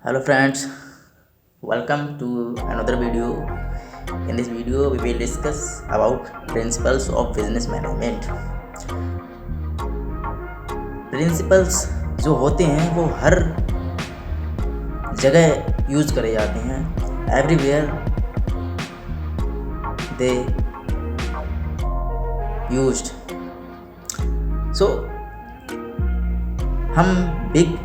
Hello friends, welcome to another video. In this video, we will discuss about principles of business management. Principles जो होते हैं वो हर जगह use करे जाते हैं. Everywhere they used. So हम बिग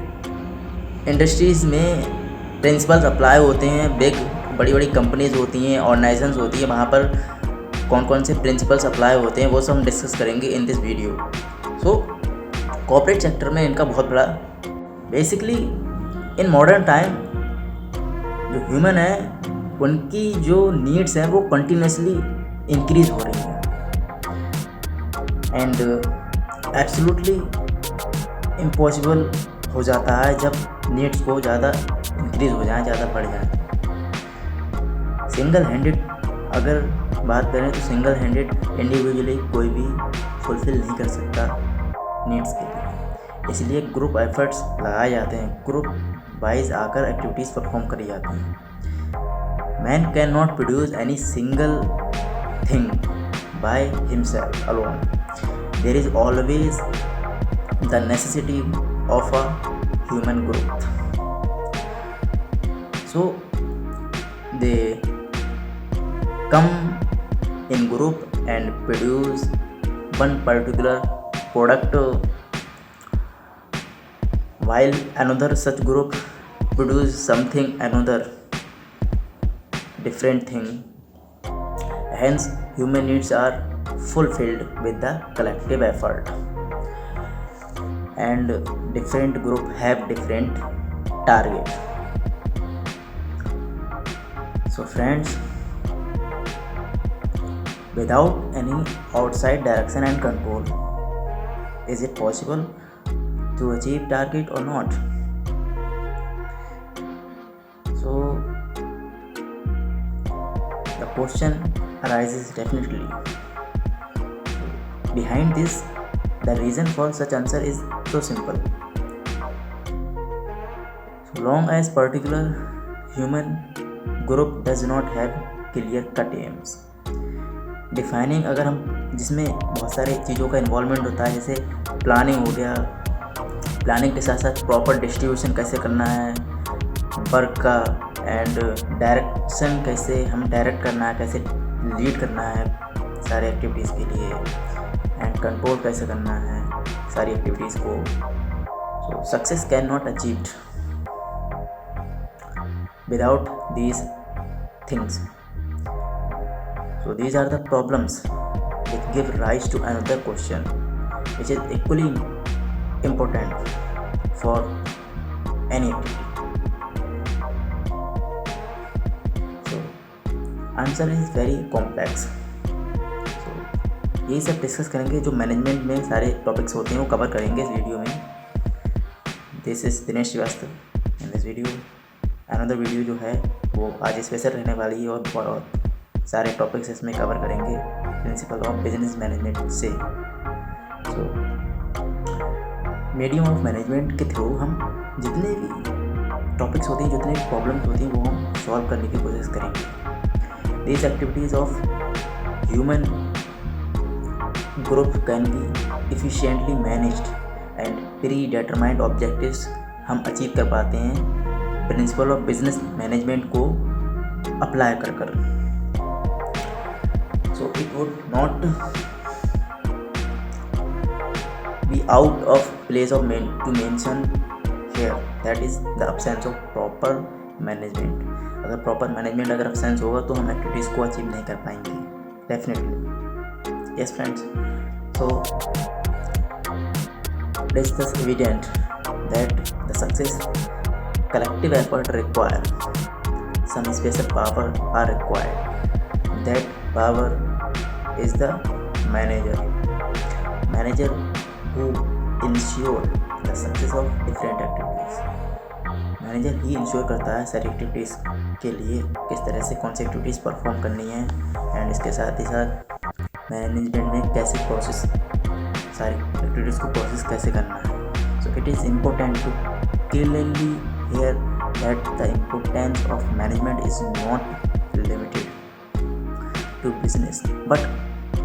इंडस्ट्रीज़ में प्रिंसिपल्स अप्लाई होते हैं. बड़ी बड़ी कंपनीज होती हैं, ऑर्गेनाइजेशंस होती हैं, वहाँ पर कौन कौन से प्रिंसिपल्स अप्लाई होते हैं वो सब हम डिस्कस करेंगे इन this video. So corporate sector में इनका बहुत बड़ा बेसिकली इन मॉडर्न टाइम जो ह्यूमन है उनकी जो नीड्स हैं वो कंटिन्यूसली इंक्रीज हो रही हैं एंड एब्सोल्युटली इम्पॉसिबल हो जाता है जब नीड्स को ज़्यादा इंक्रीज हो जाए, ज़्यादा बढ़ जाए. सिंगल हैंडेड अगर बात करें तो सिंगल हैंडेड इंडिविजुअली कोई भी फुलफ़िल नहीं कर सकता नीड्स के लिए. इसलिए ग्रुप एफर्ट्स लगाए जाते हैं, ग्रुप वाइज आकर एक्टिविटीज़ परफॉर्म करी जाती हैं. Man can not produce any single thing by himself alone. There is always the necessity of a human group. So they come in group and produce one particular product while another such group produce something another different thing. Hence human needs are fulfilled with the collective effort. And different group have different target. So friends, without any outside direction and control, is it possible to achieve target or not? So the question arises definitely. Behind this, the reason for such answer is so simple. So long as particular human group does not have clear cut aims. Defining अगर हम जिसमें बहुत सारे चीज़ों का involvement होता है, जैसे प्लानिंग हो गया, प्लानिंग के साथ साथ प्रॉपर डिस्ट्रीब्यूशन कैसे करना है वर्क का, एंड डायरेक्शन कैसे हम डायरेक्ट करना है, कैसे लीड करना है सारे एक्टिविटीज़ के लिए, एंड कंट्रोल कैसे करना है सारी एक्टिविटीज़ को. So success can not achieved without these things. So these are the problems which give rise to another question which is equally important for any activity. So answer is very complex. यही सब discuss करेंगे. जो management में सारे topics होते हैं वो cover करेंगे इस वीडियो में. This is Dinesh Shrivastava in this video. Another video जो है वो आज स्पेशल रहने वाली है और बहुत सारे टॉपिक्स इसमें कवर करेंगे प्रिंसिपल ऑफ बिजनेस मैनेजमेंट से. सो मीडियम ऑफ मैनेजमेंट के थ्रू हम जितने भी टॉपिक्स होती हैं, जितने भी प्रॉब्लम्स होती हैं वो हम सॉल्व करने की कोशिश करेंगे. These activities of human group can be efficiently managed and predetermined objectives हम अचीव कर पाते हैं प्रिंसिपल ऑफ बिजनेस मैनेजमेंट को अप्लाई कर कर. So it would not be out of place of to mention here that is the absence of proper management. अगर proper management अगर absence होगा तो हम एक्टिविटीज़ को अचीव नहीं कर पाएंगे definitely. Yes friends, so it is thus evident that the success collective effort require some special power are required. That power is the manager who ensure the success of different activities. Manager he ensure करता है सारी activities के लिए किस तरह से कौन सी activities perform करनी है, एंड इसके साथ ही साथ मैनेजमेंट में कैसे प्रोसेस सारी एक्टिविटीज़ को प्रोसेस कैसे करना है. So it is important to clearly hear that the importance of management is not limited to business, but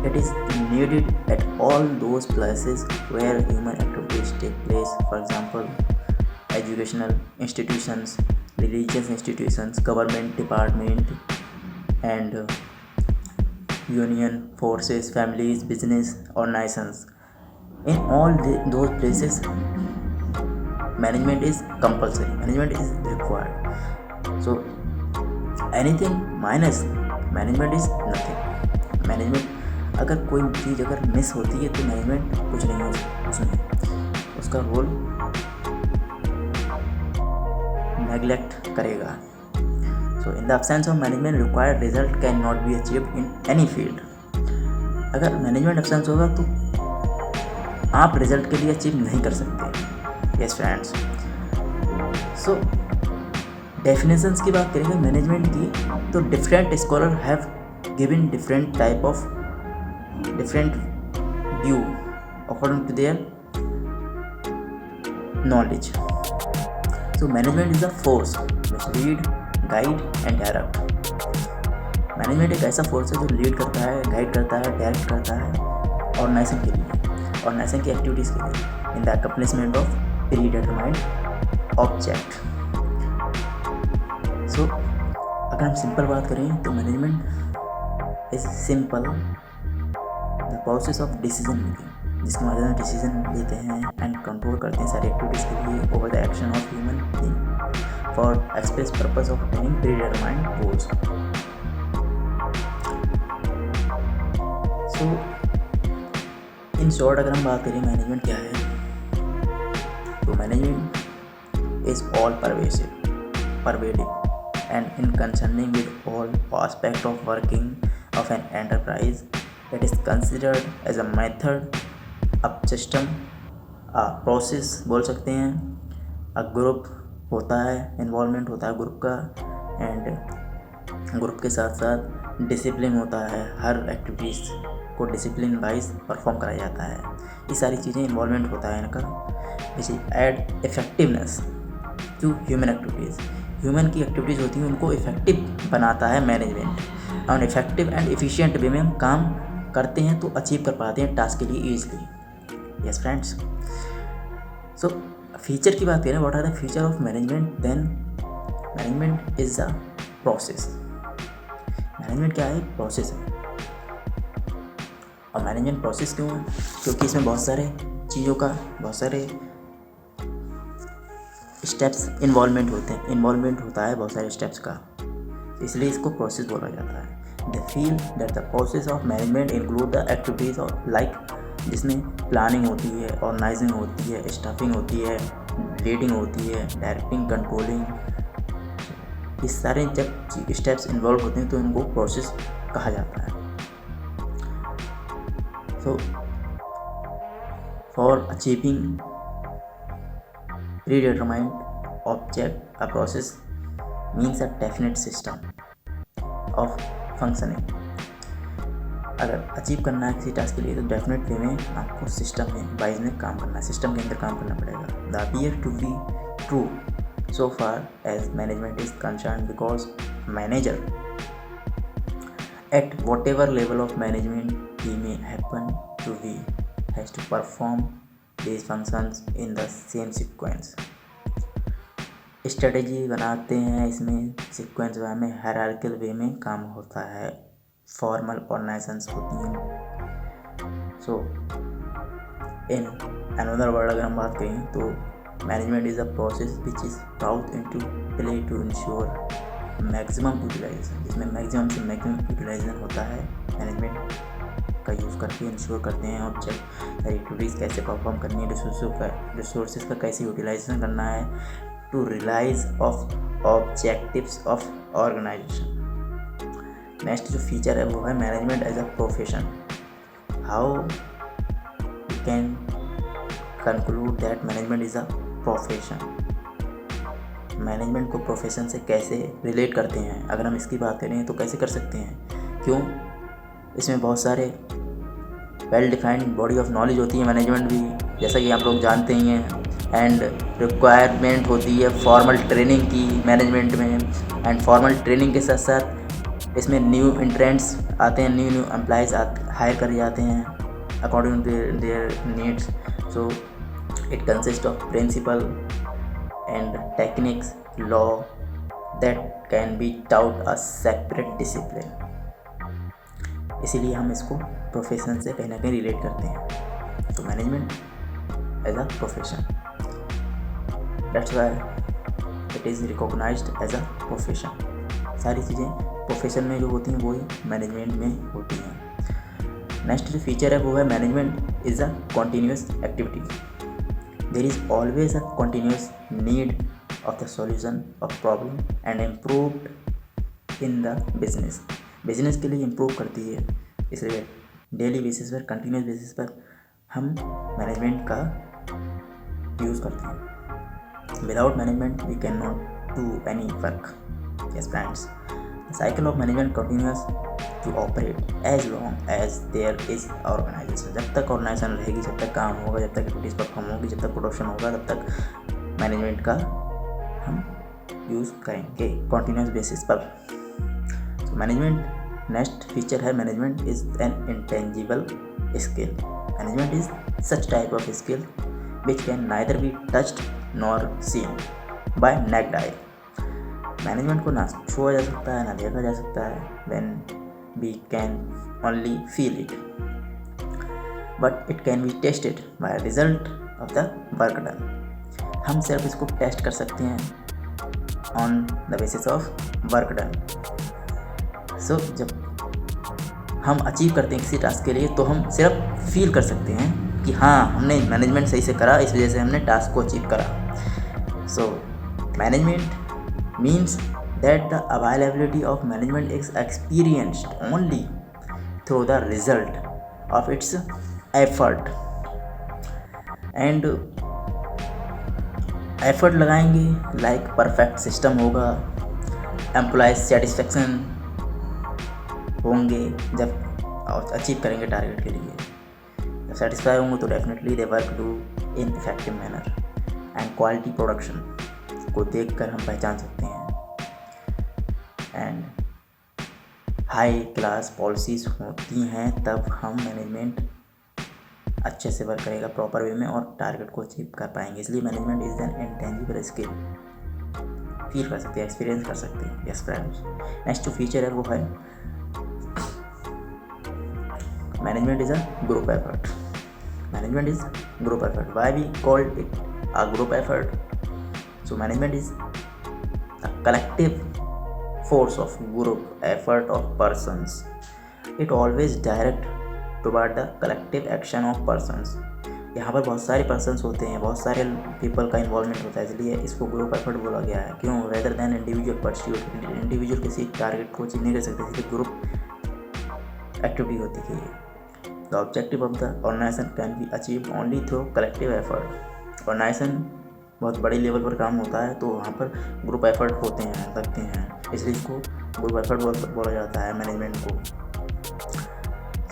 it is needed at all those places where human activities take place. For example, educational institutions, religious institutions, government department, and union forces, families, business, or nations. In all those places, management is compulsory, management is required. So anything minus management is nothing. Management अगर कोई चीज़ अगर miss होती है तो management कुछ नहीं हो उसमें, उसका रोल नेग्लेक्ट करेगा. So in the absence of management required result can not be achieved in any field. अगर मैनेजमेंट एब्सेंस होगा तो आप रिजल्ट के लिए अचीव नहीं कर सकते. Yes friends. सो डेफिनेशंस की बात करेंगे मैनेजमेंट की, तो different scholar have given different type of different view according to their knowledge. So management is a force which lead, guide and direct. Management एक ऐसा फोर्स है जो लीड करता है, गाइड करता है, डायरेक्ट करता है ऑर्गेनाइजेशन के लिए और नेशन की एक्टिविटीज़ के लिए in the accomplishment of pre determined object. So अगर हम सिंपल बात करें तो management is simple the process of decision making, जिसके माध्यम से डिसीजन लेते हैं एंड कंट्रोल करते हैं सारी एक्टिविटीज़ के लिए over the action of human being for express purpose of attaining pre determined goals. So in short अगर हम बात करें मैनेजमेंट क्या है, तो management is all pervasive and in concerning with all aspect of working of an enterprise. It is considered as a method, a system, a process बोल सकते हैं. a group होता है, इन्वॉल्वमेंट होता है ग्रुप का, एंड ग्रुप के साथ साथ डिसिप्लिन होता है. हर एक्टिविटीज़ को डिसिप्लिन वाइज परफॉर्म कराया जाता है. ये सारी चीज़ें इन्वॉल्वमेंट होता है इनका, which add effectiveness to human activities. Human की एक्टिविटीज़ होती हैं उनको इफेक्टिव बनाता है मैनेजमेंट, और इफेक्टिव एंड एफिशिएंट वे में हम काम करते हैं तो अचीव कर पाते हैं टास्क के लिए easily. Yes friends. So feature की बात करें, what are the feature of management, then management is a process. Management क्या है? प्रोसेस है. और मैनेजमेंट प्रोसेस क्यों है? क्योंकि इसमें बहुत सारे चीज़ों का, बहुत सारे स्टेप्स इन्वॉल्वमेंट होता है बहुत सारे स्टेप्स का, इसलिए इसको प्रोसेस बोला जाता है. They feel that the process of management include the activities of like, जिसमें प्लानिंग होती है, ऑर्गेनाइजिंग होती है, स्टाफिंग होती है, लीडिंग होती है, डायरेक्टिंग, कंट्रोलिंग. ये सारे जब स्टेप्स इन्वॉल्व होते हैं तो इनको प्रोसेस कहा जाता है. So for achieving predetermined object, a process means a definite system of functioning. अगर अचीव करना है किसी टास्क के लिए तो डेफिनेट वे में आपको सिस्टम में वाइज में काम करना है, सिस्टम के अंदर काम करना पड़ेगा. The appear to be true so far as management is concerned, because manager at whatever level of management he may happen to be has to perform these functions in the same sequence. Strategy बनाते हैं, इसमें sequence वे में, hierarchical वे में काम होता है, formal organisations होती हैं. सो इन अनदर वर्ड अगर हम बात करें तो management is a process which is brought into play to ensure maximum utilisation, जिसमें मैक्सिमम से मैक्सिमम यूटिलाइजेशन होता है. मैनेजमेंट का यूज़ करके इंश्योर करते हैं ऑब्जेक्ट एक्टिविटीज़ कैसे परफॉर्म करनी है, रिसोर्सेज का कैसे यूटिलाइजेशन करना है to realize of objectives of organization. Next जो फीचर है वो है management as a profession. How you can conclude that management is a profession. Management को प्रोफेशन से कैसे रिलेट करते हैं, अगर हम इसकी बात करें तो कैसे कर सकते हैं? क्यों? इसमें बहुत सारे well defined body of knowledge होती है मैनेजमेंट भी, जैसा कि आप लोग जानते ही हैं. एंड रिक्वायरमेंट होती है फॉर्मल ट्रेनिंग की मैनेजमेंट में। एंड फॉर्मल ट्रेनिंग के साथ साथ इसमें न्यू इंट्रेंट्स आते हैं, न्यू एम्प्लॉयज़ हायर करे जाते हैं according to their needs. So it consist of principle and techniques law that can be taught a separate discipline. इसीलिए हम इसको प्रोफेशन से कहीं ना कहीं रिलेट करते हैं। तो management as a profession, that's why it is recognized as a profession. सारी चीज़ें प्रोफेशन में जो होती हैं वही मैनेजमेंट में होती हैं। नेक्स्ट जो फीचर है वो है management is a continuous activity. There is always a continuous need of the solution of problem and improved in the business. Business के लिए इम्प्रूव करती है, इसलिए डेली बेसिस पर, कंटिन्यूस बेसिस पर हम मैनेजमेंट का यूज़ करते हैं। Without management we can not do any work. Yes friends, the cycle of management continues to operate as long as there is organization. जब तक ऑर्गेनाइजेशन रहेगी, जब तक काम होगा, जब तक एक्टिविटीज़ परफॉर्म होगी, जब तक प्रोडक्शन होगा, तब तक मैनेजमेंट का हम यूज़ करेंगे कंटिन्यूस बेसिस पर। सो मैनेजमेंट नेक्स्ट फीचर है management is N intangible skill. Management is such type of skill which can neither be touched nor seen by naked eye। Management को ना छुआ जा सकता है, ना देखा जा सकता है, when we can only feel it, but it can be tested by a result of the work done। हम सिर्फ इसको टेस्ट कर सकते हैं on the basis of work done। So जब हम अचीव करते हैं किसी टास्क के लिए तो हम सिर्फ फील कर सकते हैं कि हाँ हमने मैनेजमेंट सही से करा, इस वजह से हमने टास्क को अचीव करा। So management means that the availability of management is experienced only through the result of its effort. And effort लगाएंगे लाइक परफेक्ट सिस्टम होगा, एम्प्लॉयज सेटिस्फेक्शन होंगे जब अचीव करेंगे टारगेट के लिए। जब सेटिस्फाई होंगे तो definitely they work do in effective manner. And quality production को देखकर हम पहचान सकते हैं। एंड हाई क्लास पॉलिसीज़ होती हैं तब हम मैनेजमेंट अच्छे से वर्क करेगा प्रॉपर वे में और टारगेट को अचीव कर पाएंगे। इसलिए management is an intangible skill. Feel कर सकते हैं, एक्सपीरियंस कर सकते हैं। यस फ्रेंड्स, नेक्स्ट जो फीचर है वो है management is a group effort. Management is group effort. Why we called it a group effort? So management is a collective force of group effort of persons. It always direct toward the collective action of persons। यहाँ पर बहुत सारे persons होते हैं, बहुत सारे people का involvement होता है, इसलिए इसको ग्रुप एफर्ट बोला गया है। क्यों? Rather than individual pursuit. Individual किसी टारगेट को अचीव नहीं कर सकते, इसलिए ग्रुप एक्टिविटी होती है। The objective of the organization can be achieve only through collective effort. Organization बहुत बड़ी लेवल पर काम होता है तो वहाँ पर ग्रुप एफर्ट होते हैं, लगते हैं, इसलिए इसको ग्रुप एफर्ट बोला जाता है मैनेजमेंट को।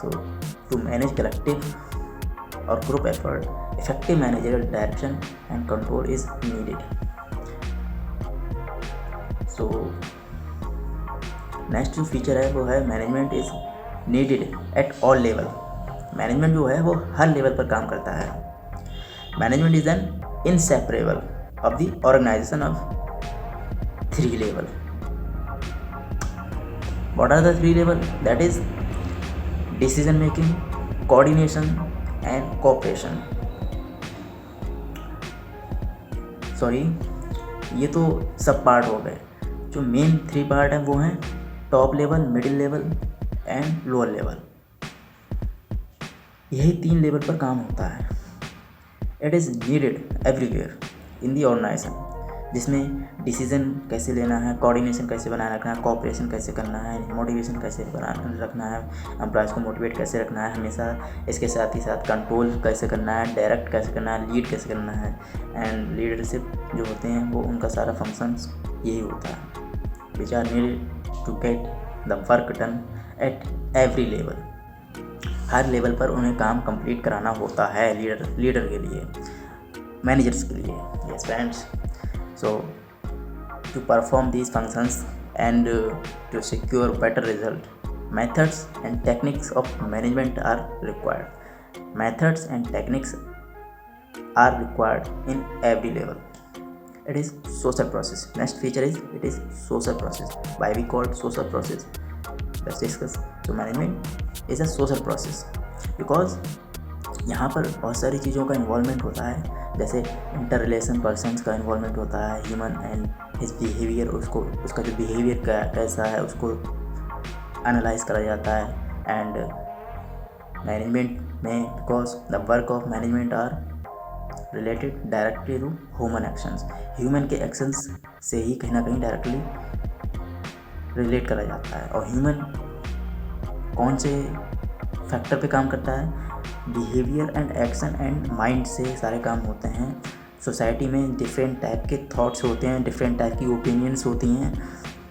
सो टू मैनेज कलेक्टिव और group effort, effective managerial direction and control is needed. So next जो फीचर है वो है management is needed eight all level. Management जो है वो हर लेवल पर काम करता है। Management is N inseparable of the organization of 3 level। What are the 3 level? That is decision making, coordination and cooperation। Sorry, ये तो सब पार्ट हो गए। जो मेन 3 पार्ट हैं वो हैं top level, middle level and lower level. यही 3 लेवल पर काम होता है। It is needed everywhere in the organization, जिसमें डिसीजन कैसे लेना है, कोऑर्डिनेशन कैसे बनाए रखना है, कोऑपरेशन कैसे करना है, मोटिवेशन कैसे बनाए रखना है, एम्प्लॉयज़ को मोटिवेट कैसे रखना है हमेशा। इसके साथ ही साथ कंट्रोल कैसे करना है, डायरेक्ट कैसे करना है, लीड कैसे करना है। एंड लीडरशिप जो होते हैं वो उनका सारा फंक्शंस यही होता है, which are needed to get the work done at every level. हर लेवल पर उन्हें काम कंप्लीट कराना होता है लीडर के लिए। मैनेजर्स के लिए। Yes friends, so to perform these functions and to secure better result, methods and techniques of management are required. Methods and techniques are required in every level. It is social process. Next feature is it is social process. Why we call it social process? Let's discuss. So management is a social process because यहाँ पर बहुत सारी चीज़ों का involvement होता है, जैसे inter relation persons का इन्वॉल्वमेंट होता है, ह्यूमन एंड हिज बिहेवियर, उसका जो बिहेवियर कैसा है उसको एनालाइज करा जाता है। एंड मैनेजमेंट में because the work of management are related directly to human actions, human के एक्शंस से ही कहीं ना कहीं डायरेक्टली रिलेट करा जाता है। और ह्यूमन कौन से फैक्टर पे काम करता है? Behaviour and action and mind से सारे काम होते हैं। सोसाइटी में डिफरेंट टाइप के थॉट्स होते हैं, डिफरेंट टाइप की ओपिनियंस होती हैं,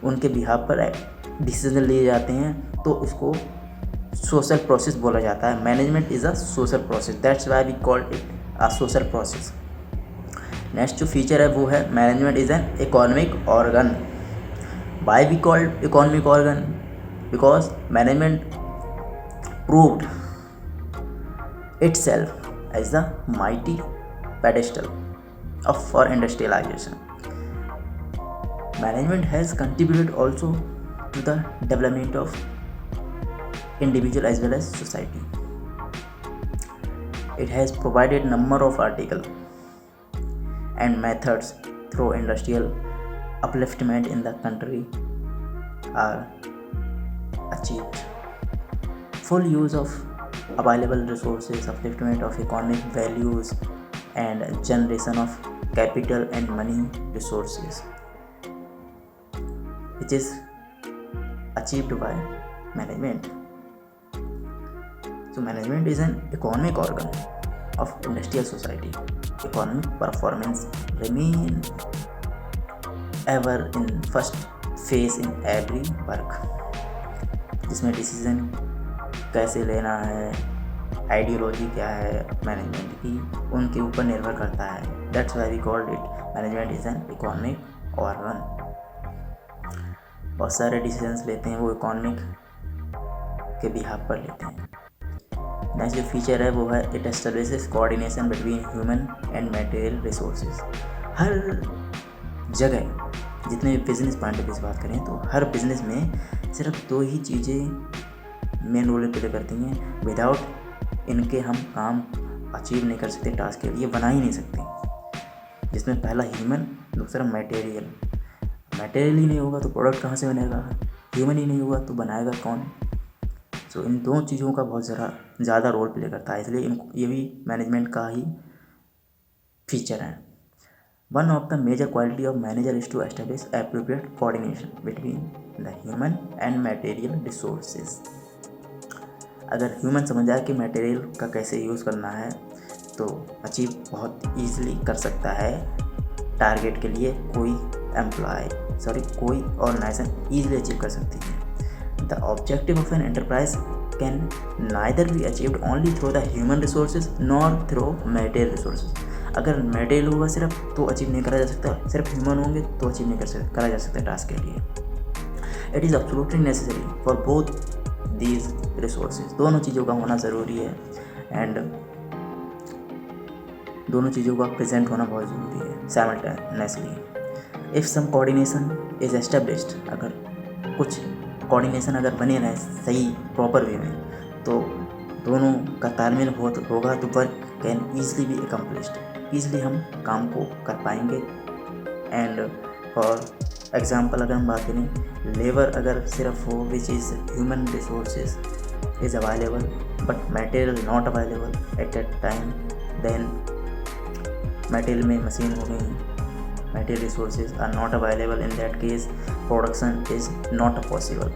उनके बिहाफ पर डिसीजन लिए जाते हैं, तो उसको सोशल प्रोसेस बोला जाता है। Management is a social process, that's why we called it a social process. Next जो फीचर है वो है management is an economic organ. Why we called economic organ? Because management proved itself as the mighty pedestal for industrialization. Management has contributed also to the development of individual as well as society. It has provided number of articles and methods through industrial upliftment in the country are achieved. Full use of available resources, upliftment of economic values and generation of capital and money resources, which is achieved by management. So management is an economic organ of industrial society. Economic performance remain ever in first phase in every work, जिसमें decision कैसे लेना है, ideology क्या है management की, उनके ऊपर निर्भर करता है। That's why we called it management is an economic organ. बहुत सारे डिसीजंस लेते हैं वो इकोनॉमिक के बिहाफ पर लेते हैं। नेक्स्ट जो फीचर है वो है it establishes coordination between human and material resources. हर जगह जितने भी बिजनेस पॉइंट ऑफ व्यू से बात करें तो हर बिजनेस में सिर्फ दो ही चीज़ें मेन रोल प्ले करती हैं, विदाउट इनके हम काम अचीव नहीं कर सकते, टास्क के लिए बना ही नहीं सकते। जिसमें पहला ह्यूमन, दूसरा मटेरियल। मटेरियल ही नहीं होगा तो प्रोडक्ट कहाँ से बनेगा? ह्यूमन ही नहीं होगा तो बनाएगा कौन? सो इन दो चीज़ों का बहुत ज़्यादा रोल प्ले करता है, इसलिए ये भी मैनेजमेंट का ही फीचर है। One of the major quality of manager is to establish appropriate coordination between the human and material resources. अगर ह्यूमन समझ जाए कि मटेरियल का कैसे यूज़ करना है तो अचीव बहुत ईजिली कर सकता है टारगेट के लिए। कोई ऑर्गेनाइजेशन ईजिली अचीव कर सकती है। The objective of an enterprise can neither be achieved only through the human resources nor through material resources. अगर मटेरियल होगा सिर्फ तो अचीव नहीं करा जा सकता, सिर्फ ह्यूमन होंगे तो अचीव नहीं करा जा सकता टास्क के लिए। It is absolutely necessary for both these resources. दोनों चीज़ों का होना ज़रूरी है एंड दोनों चीज़ों का प्रेजेंट होना बहुत ज़रूरी है simultaneously. If some coordination is established, अगर कुछ कोऑर्डिनेशन अगर बने रहे सही प्रॉपर वे में तो दोनों का तालमेल होगा तो work can easily B accomplished, easily हम काम को कर पाएंगे। एंड फॉर एग्जाम्पल अगर हम बात करें, लेबर अगर सिर्फ हो which is human resources is available but material not available at that time, then material में मशीन हो गई, material resources are not available, in that case production is not possible.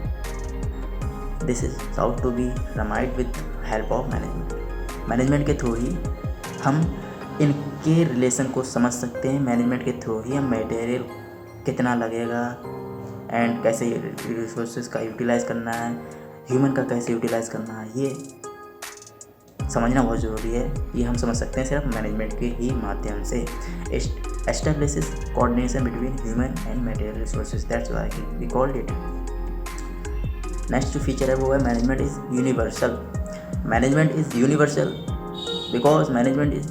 This is how to be remedied with help of management. Management के through ही हम इनके relation को समझ सकते हैं, मैनेजमेंट के थ्रू ही हम मटेरियल कितना लगेगा एंड कैसे रिसोर्सेज का यूटिलाइज़ करना है, ह्यूमन का कैसे यूटिलाइज़ करना है, ये समझना बहुत ज़रूरी है। ये हम समझ सकते हैं सिर्फ मैनेजमेंट के ही माध्यम से। Establishes coordination between human and material resources, that's why we called it. Next जो फीचर है वो है management is universal. Management is universal because management is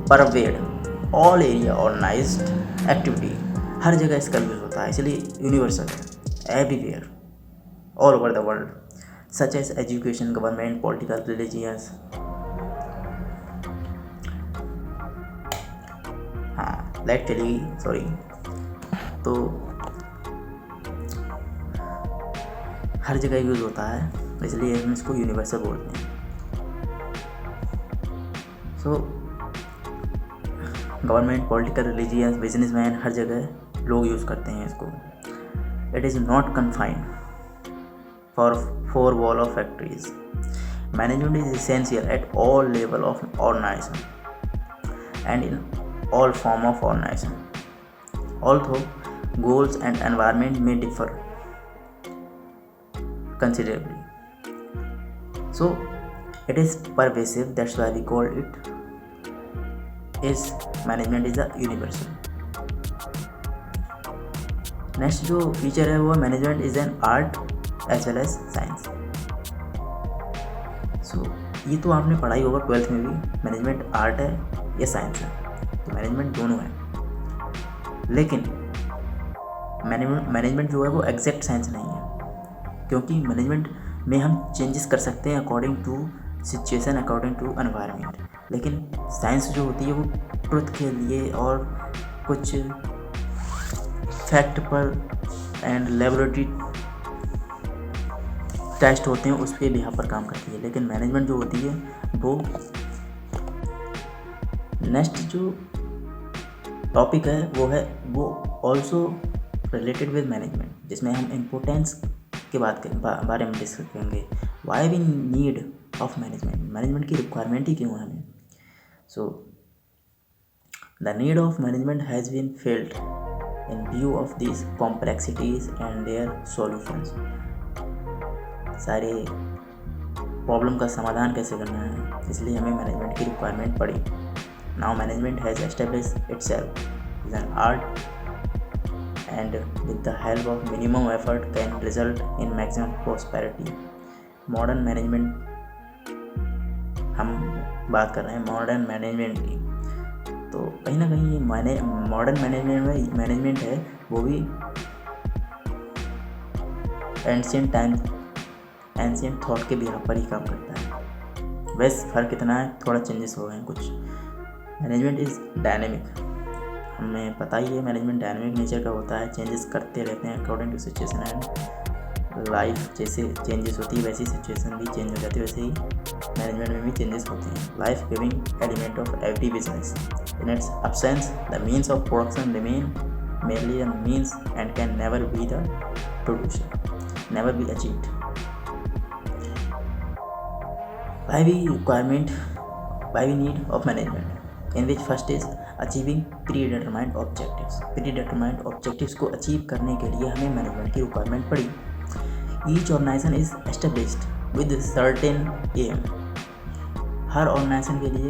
pervade all area organised activity. हर जगह इसका यूज़ होता है, इसलिए यूनिवर्सल है, everywhere, all over the world, such as education, government, political, religious. हाँ, लाइक टेली सॉरी, तो हर जगह यूज़ होता है, इसलिए हम इसको यूनिवर्सल बोलते हैं। So government, political, religious, businessman, हर जगह लोग यूज़ करते हैं इसको। It is not confined for four wall of factories. Management is essential at all level of organisation and in all form of organization, although goals and environment may differ considerably. So it is pervasive, that's why we call it is management is a universal. Next जो feature है वो management is an art as well as science. So ये तो आपने पढ़ाई होगा 12th में भी, मैनेजमेंट आर्ट है या साइंस है, तो मैनेजमेंट दोनों है। लेकिन मैनेजमेंट जो है वो एग्जैक्ट साइंस नहीं है, क्योंकि मैनेजमेंट में हम चेंजेस कर सकते हैं according to situation, according to environment. लेकिन साइंस जो होती है वो ट्रुथ के लिए और कुछ फैक्ट पर एंड लेबोरेटरी टेस्ट होते हैं उस पर भी यहाँ पर काम करती है। लेकिन मैनेजमेंट जो होती है वो, नेक्स्ट जो टॉपिक है वो ऑल्सो रिलेटेड विद मैनेजमेंट, जिसमें हम इम्पोर्टेंस के बारे में डिस्कस करेंगे। Why we need of management, management की रिक्वायरमेंट ही क्यों है हमें। So the need of management has been felt in view of this complexities and their solutions. सारे प्रॉब्लम का समाधान कैसे करना है, इसलिए हमें मैनेजमेंट की रिक्वायरमेंट पड़ी। Now management has established itself as an art and with the help of minimum effort can result in maximum prosperity. Modern management, हम बात कर रहे हैं मॉडर्न मैनेजमेंट की, तो कहीं ना कहीं ये मॉडर्न मैनेजमेंट है वो भी एंशिएंट थॉट के बिहार पर ही काम करता है। बस फर्क इतना है, थोड़ा चेंजेस हो गए हैं कुछ। मैनेजमेंट इज़ डायनेमिक, हमें पता ही है मैनेजमेंट डायनेमिक नेचर का होता है, चेंजेस करते रहते हैं according to situation and life. जैसे चेंजेस होती है वैसी सिचुएशन भी चेंज हो जाती है, वैसे ही मैनेजमेंट में भी चेंजेस होते हैं। Life giving element of every business, in its absence the means of production remain mainly the means and can never be the producer, never be achieved. Why we need of management, in which first is achieving predetermined objectives. Predetermined objectives को achieve करने के लिए हमें management की requirement पड़ी। Each organization is established with certain aim. हर organization के लिए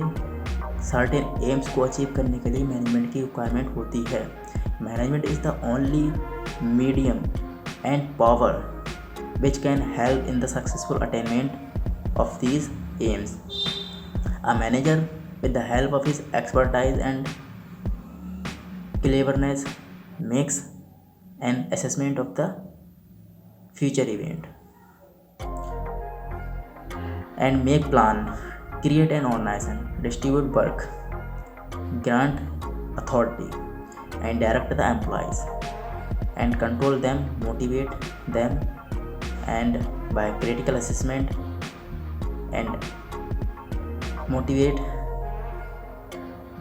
certain aims को अचीव करने के लिए मैनेजमेंट की रिक्वायरमेंट होती है। Management is the only medium and power which can help in the successful attainment of these aims. A manager, with the help of his expertise and cleverness, makes an assessment of the future event and make plan, create an organization, distribute work, grant authority and direct the employees and control them, motivate them, and by critical assessment and motivate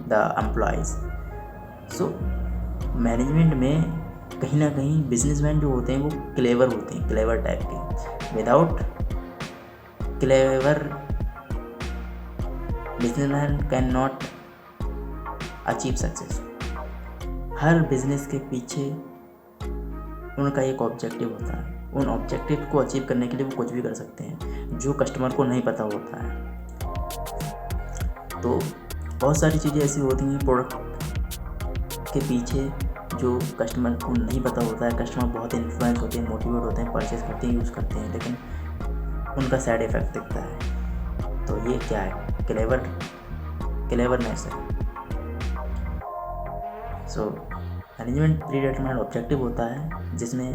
the employees. So management में कहीं ना कहीं businessman जो होते हैं वो clever होते हैं, क्लेवर टाइप के। Without clever businessman can not achieve success. Her business के पीछे उनका एक ऑब्जेक्टिव होता है, उन ऑब्जेक्टिव को अचीव करने के लिए वो कुछ भी कर सकते हैं जो कस्टमर को नहीं पता होता है। तो बहुत सारी चीज़ें ऐसी होती हैं प्रोडक्ट के पीछे जो कस्टमर को नहीं पता होता है। कस्टमर बहुत इन्फ्लुएंस होते हैं, मोटिवेट होते हैं, परचेस करते हैं, यूज़ करते हैं, लेकिन उनका साइड इफ़ेक्ट दिखता है। तो ये क्या है? क्लेवरनेस है। So management pre determined objective होता है जिसमें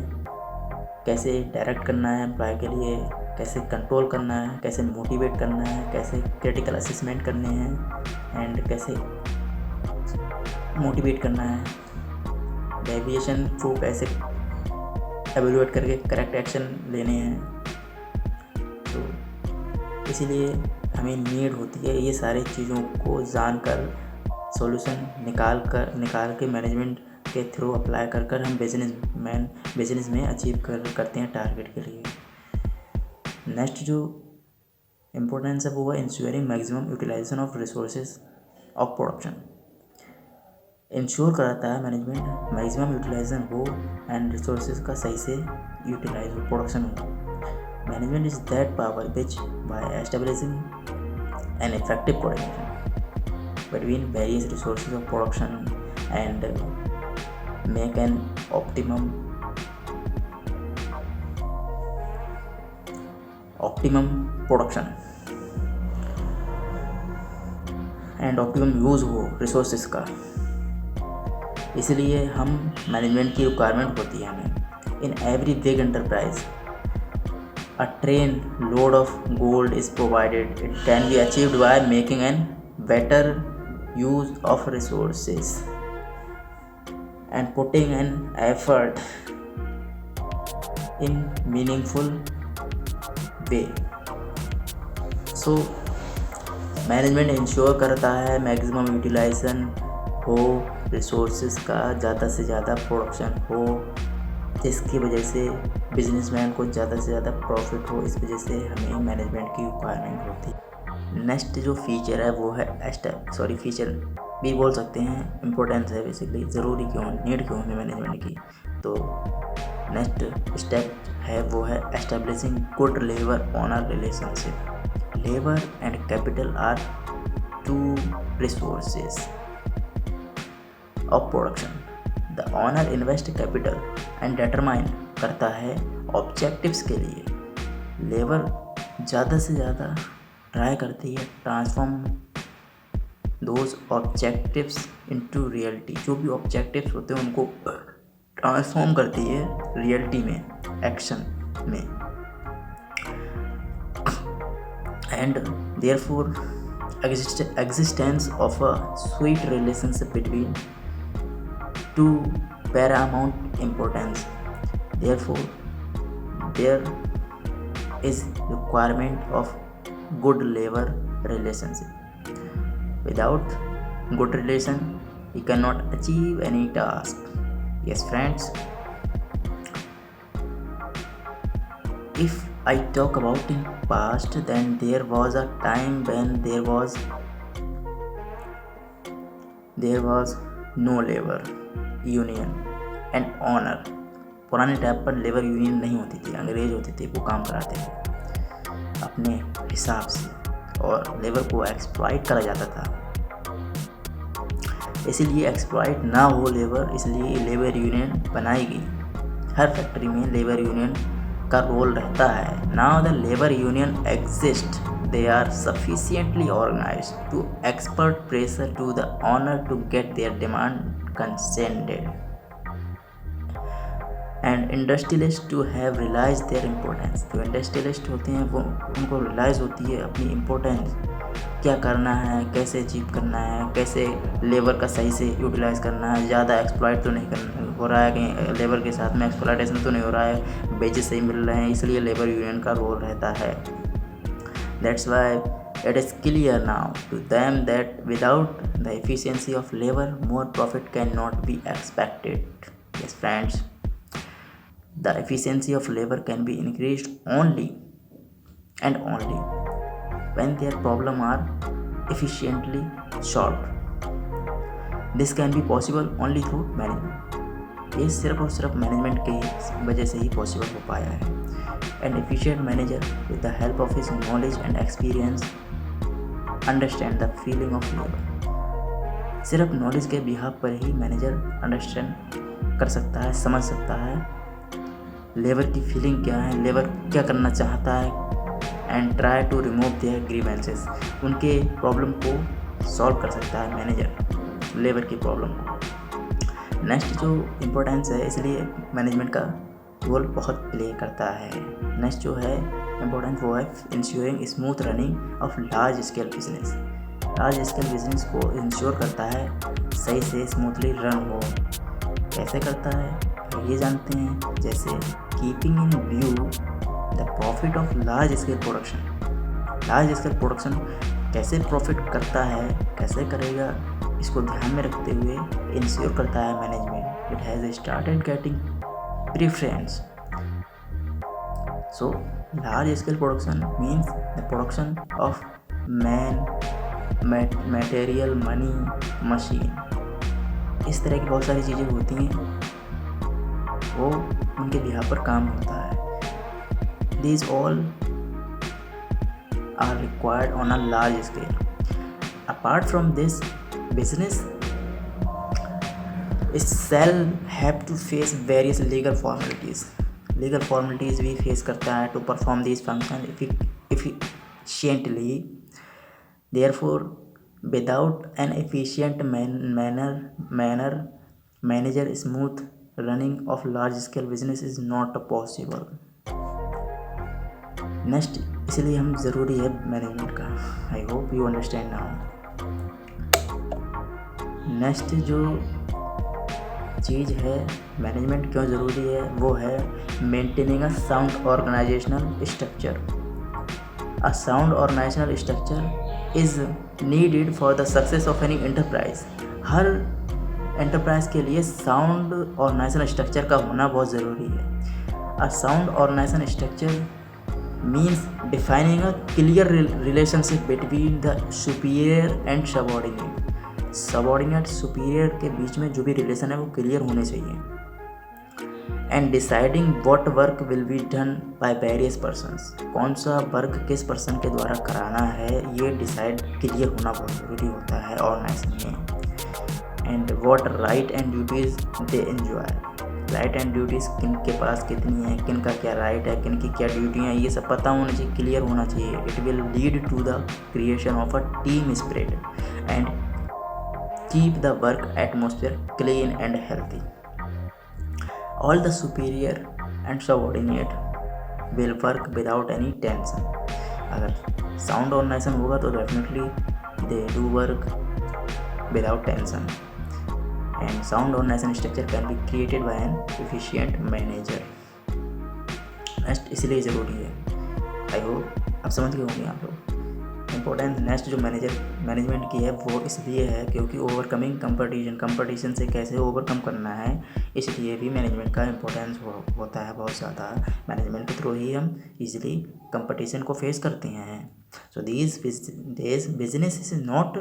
कैसे डायरेक्ट करना है एम्प्लॉय के लिए, कैसे कंट्रोल करना है, कैसे मोटिवेट करना है, कैसे क्रिटिकल असेसमेंट करने हैं एंड कैसे मोटिवेट करना है, डेविएशन को कैसे एवेल्युएट करके करेक्ट एक्शन लेने हैं। तो इसीलिए हमें नीड होती है ये सारी चीज़ों को जानकर सॉल्यूशन निकाल के मैनेजमेंट के थ्रू अप्लाई कर हम बिजनेस में अचीव करते हैं टारगेट के लिए। नेक्स्ट जो इम्पोर्टेंस है वो है ensuring maximum utilization of resources of production. Ensure कराता है मैनेजमेंट मैक्सिमम यूटिलाइजेशन हो एंड रिसोर्सेज का सही से यूटिलाइज हो, प्रोडक्शन हो। Management is that power which by establishing an effective coordination between various resources of production and make an optimum production and optimum use हो resources का। इसलिए हम मैनेजमेंट की रिक्वायरमेंट होती है हमें। In every big enterprise a train load of gold is provided. It can be achieved by making an better use of resources and putting an effort in meaningful way. So management ensure करता है maximum utilization हो, resources का ज़्यादा से ज़्यादा production हो, जिसकी वजह से बिजनेसमैन को ज़्यादा से ज़्यादा प्रॉफिट हो। इस वजह से हमें मैनेजमेंट की रिक्वायरमेंट होती है। नेक्स्ट जो फीचर है वो है फीचर भी बोल सकते हैं, इम्पोर्टेंस है बेसिकली, ज़रूरी क्यों, नीड क्यों हमें मैनेजमेंट की। तो नेक्स्ट स्टेप है वो है establishing good labour owner relationship. Labour and capital are two resources of production. The owner invest capital and determine करता है ऑब्जेक्टिव्स के लिए। लेबर ज़्यादा से ज़्यादा ट्राई करती है transform those objectives into reality. जो भी ऑब्जेक्टिव्स होते हैं उनको ट्रांसफॉर्म करती है रियलिटी में, एक्शन में। And therefore existence of a sweet relationship between two paramount importance. Therefore there is requirement of good labor relationship. Without good relation you cannot achieve any task. Yes friends, if I talk about in past, then there was a time when there was no labor union and honor. पुराने time पर labour union नहीं होती थी, अंग्रेज होते थे, वो काम कराते थे अपने हिसाब से और लेबर को एक्सप्लॉइट करा जाता था। इसीलिए एक्सप्लॉइट ना हो लेबर, इसलिए लेबर यूनियन बनाई गई। हर फैक्ट्री में लेबर यूनियन का रोल रहता है। Now the labour union exist, they are sufficiently organized to expert pressure to the owner to get their demand consented and industrialist to have realize their importance. जो industrialist होते हैं वो उनको realise होती है अपनी इम्पोर्टेंस, क्या करना है, कैसे अचीव करना है, कैसे लेबर का सही से यूटिलाइज़ करना है, ज़्यादा एक्सप्लॉइट तो नहीं करना हो रहा है, कहीं लेबर के साथ में एक्सप्लॉइटेशन तो नहीं हो रहा है, वेजेस सही मिल रहे हैं। इसलिए लेबर यूनियन का रोल रहता है। That's why it is clear now to them that without the efficiency of labour more profit can not be expected. Yes friends, the efficiency of labor can be increased only and only when their problems are efficiently solved. This can be possible only through management. ये सिर्फ और सिर्फ management की वजह से ही possible हो पाया है। An efficient manager with the help of his knowledge and experience understand the feeling of labour. सिर्फ नॉलेज के बिहाफ पर ही मैनेजर अंडरस्टैंड कर सकता है, समझ सकता है लेबर की फीलिंग क्या है, लेबर क्या करना चाहता है, and try to remove their grievances. उनके प्रॉब्लम को सॉल्व कर सकता है मैनेजर लेबर की प्रॉब्लम को। नेक्स्ट जो इम्पोर्टेंस है, इसलिए मैनेजमेंट का रोल बहुत प्ले करता है। नेक्स्ट जो है इम्पोर्टेंट वो है ensuring smooth running of large scale business. Large scale business को इंश्योर करता है सही से स्मूथली रन हो। कैसे करता है ये जानते हैं, जैसे keeping in view the profit of large scale production. Large scale production कैसे प्रॉफिट करता है, कैसे करेगा, इसको ध्यान में रखते हुए इंश्योर करता है management. It has started getting preference. So large scale production means the production of man, material, money, machine, इस तरह की बहुत सारी चीज़ें होती हैं, वो उनके बिहाफ पर काम होता है। These all are required on a large scale. Apart from this, business shall have to face various legal formalities. Legal formalities भी face करता है to perform these functions efficiently. Therefore, without an efficient manager, smooth running of large scale business is not possible. Next, इसलिए हम ज़रूरी है management का। I hope you understand now. Next जो चीज़ है मैनेजमेंट क्यों ज़रूरी है, वो है maintaining a sound organizational structure. A sound organizational structure is needed for the success of any enterprise. हर एंटरप्राइज के लिए साउंड ऑर्गेनाइजेशनल स्ट्रक्चर का होना बहुत ज़रूरी है। A sound organizational structure means defining a clear relationship between the superior and subordinate. Subordinate superior के बीच में जो भी रिलेशन है वो क्लियर होने चाहिए। And deciding what work will be done by various persons. कौन सा वर्क किस पर्सन के द्वारा कराना है, ये डिसाइड क्लियर होना बहुत ज़रूरी होता है ऑर्गेनाइजेशन में। And what right and duties they enjoy. Right and duties किन के पास कितनी है, किन का क्या राइट है, किन की क्या ड्यूटी है, ये सब पता होना चाहिए, क्लियर होना चाहिए। It will lead to the creation of a team spirit and keep the work atmosphere clean and healthy. All the superior and subordinate will work without any tension. अगर साउंड ऑर्गेनाइजेशन होगा तो definitely they do work without tension. And sound organization structure can be created by an efficient manager. Next इसलिए ज़रूरी है। I hope आप समझ गए होंगे आप लोग। इम्पोर्टेंस नेक्स्ट जो मैनेजमेंट की है वो इसलिए है क्योंकि ओवरकमिंग कंपटीशन से कैसे ओवरकम करना है, इसलिए भी मैनेजमेंट का इम्पोर्टेंस होता है बहुत ज़्यादा। मैनेजमेंट के थ्रू ही हम इजीली कंपटीशन को फेस करते हैं। So this business is not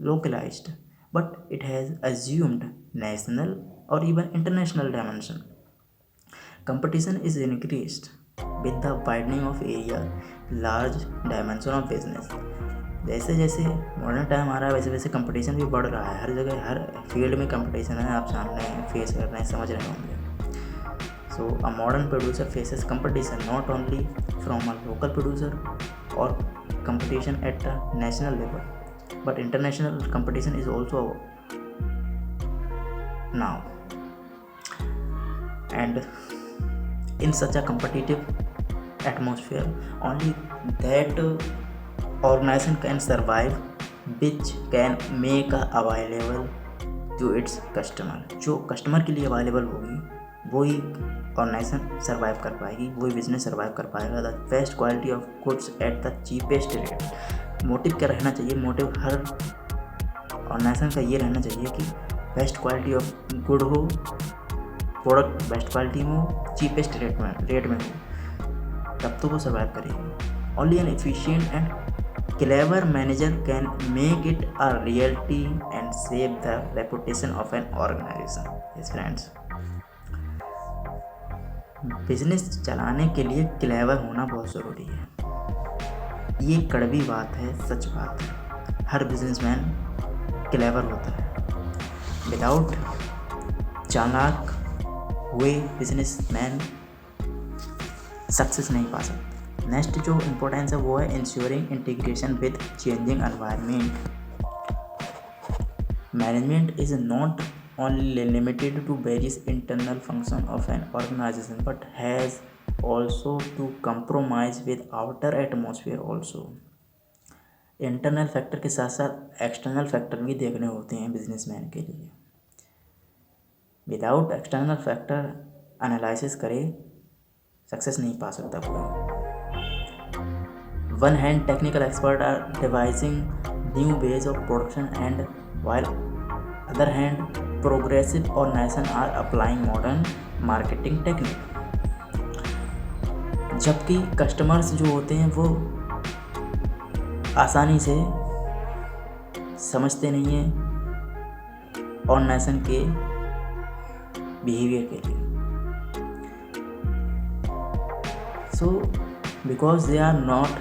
localized, but it has assumed national or even international dimension. Competition is increased with the widening of area, large dimension of business. जैसे जैसे modern time आ रहा है वैसे वैसे competition भी बढ़ रहा है। हर जगह हर फील्ड में कंपटीशन है, आप सामने फेस कर रहे हैं, समझ रहे होंगे। So a modern producer faces competition not only from a local producer और competition at a national level, but international competition is also now. And in such a competitive atmosphere, only that organization can survive which can make available to its customer. जो customer के लिए available होगी वही organisation survive कर पाएगी, वही business survive कर पाएगा। The best quality of goods at the cheapest rate. Motive क्या रहना चाहिए, मोटिव हर ऑर्गेनाइजेशन का ये रहना चाहिए कि बेस्ट क्वालिटी ऑफ गुड हो, प्रोडक्ट बेस्ट क्वालिटी में हो, चीपेस्ट रेट में हो, तब तो वो सर्वाइव करेगी। Only an efficient and clever manager can make it a reality and save the reputation of an organization. Yes friends, business चलाने के लिए क्लेवर होना बहुत ज़रूरी है। ये कड़वी बात है, सच बात है। हर बिजनेसमैन क्लेवर होता है, विदाउट चालाक हुए बिजनेसमैन सक्सेस नहीं पा सकते। नेक्स्ट जो इम्पोर्टेंस है वो है ensuring integration with changing environment. Management is not only limited to various internal functions of an organization but has also to compromise with outer atmosphere also। Internal factor के साथ साथ एक्सटर्नल फैक्टर भी देखने होते हैं बिजनेसमैन के लिए। Without external factor analysis करे सक्सेस नहीं पा सकता कोई। One hand technical expert are devising new ways of production and while other hand progressive organization are applying modern marketing technique. जबकि कस्टमर्स जो होते हैं वो आसानी से समझते नहीं हैं ऑर्गेनाइजेशन के बिहेवियर के लिए। So because they are not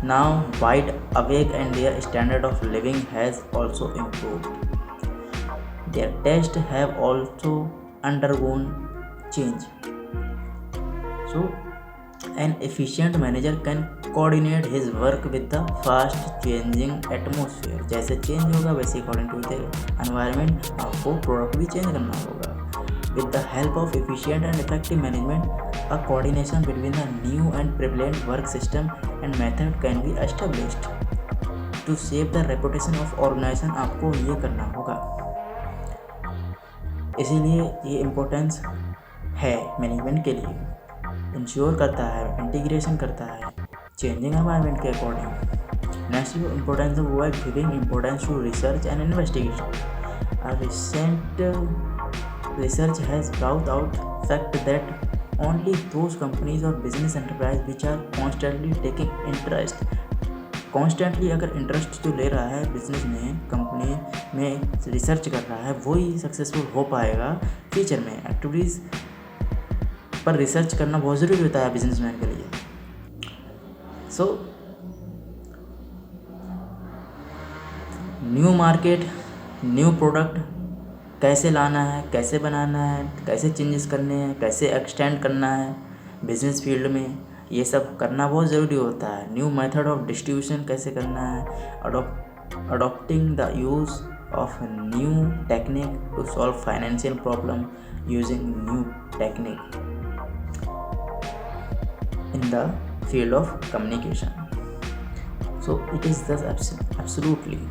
now wide awake and their standard of living has also improved. Their tastes have also undergone change. So, an efficient manager can coordinate his work with the fast changing atmosphere। जैसे change होगा वैसे according to the environment आपको product भी change करना होगा। With the help of efficient and effective management, a coordination between the new and prevalent work system and method can be established to shape the reputation of organization। आपको ये करना होगा, इसीलिए ये इम्पोर्टेंस है मैनेजमेंट के लिए। इंश्योर करता है, इंटीग्रेशन करता है चेंजिंग एनवायरनमेंट के अकॉर्डिंग। नेक्स्ट जो इम्पोर्टेंस है वो है giving importance to research and investigation. A recent research has brought out fact that only those companies or business enterprise which are constantly taking interest, constantly अगर interest जो ले रहा है बिजनेस में, कंपनी में रिसर्च कर रहा है, वही सक्सेसफुल हो पाएगा फ्यूचर में। एक्टिविटीज़ पर रिसर्च करना बहुत ज़रूरी होता है बिजनेसमैन के लिए। So new market, new product कैसे लाना है, कैसे बनाना है, कैसे चेंजेस करने हैं, कैसे एक्सटेंड करना है बिजनेस फील्ड में, ये सब करना बहुत ज़रूरी होता है। न्यू मेथड ऑफ डिस्ट्रीब्यूशन कैसे करना है, adopting the use of new technique to solve financial problem using new technique in the field of communication. So it is thus absolutely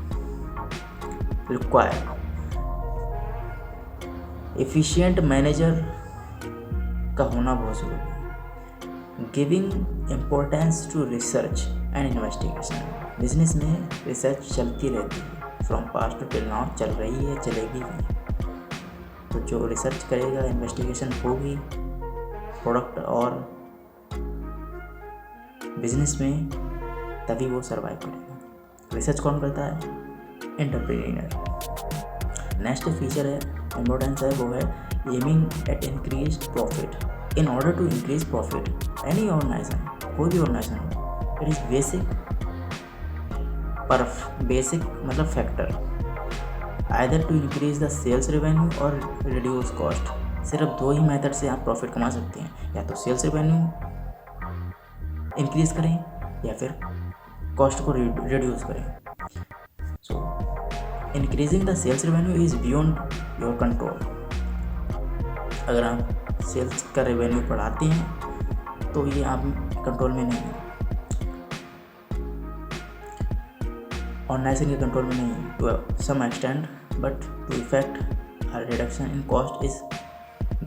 required. Efficient manager का होना बहुत ज़रूरी है। Giving importance to research and investigation. Business में research चलती रहती है, from past to till now चल रही है, चलेगी भी। तो जो रिसर्च करेगा, इन्वेस्टिगेशन होगी प्रोडक्ट और बिजनेस में, तभी वो सर्वाइव करेगा। रिसर्च कौन करता है? एंटरप्रेन्योर। नेक्स्ट फीचर है, इम्पोर्टेंस है, वो है aiming at increase profit. In order to increase profit, any organization, कोई भी organization हो, it is basic मतलब factor, either to increase the sales revenue or reduce cost। सिर्फ दो ही मेथड से आप प्रॉफिट कमा सकते हैं, या तो सेल्स रेवेन्यू इंक्रीज करें या फिर कॉस्ट को रिड्यूस करें। So increasing the sales revenue is beyond your control. अगर आप सेल्स का रेवेन्यू बढ़ाते हैं तो ये आप कंट्रोल में नहीं है, ऑर्गेनाइजेशन के कंट्रोल में नहीं है to some extent, but to effect a reduction in cost is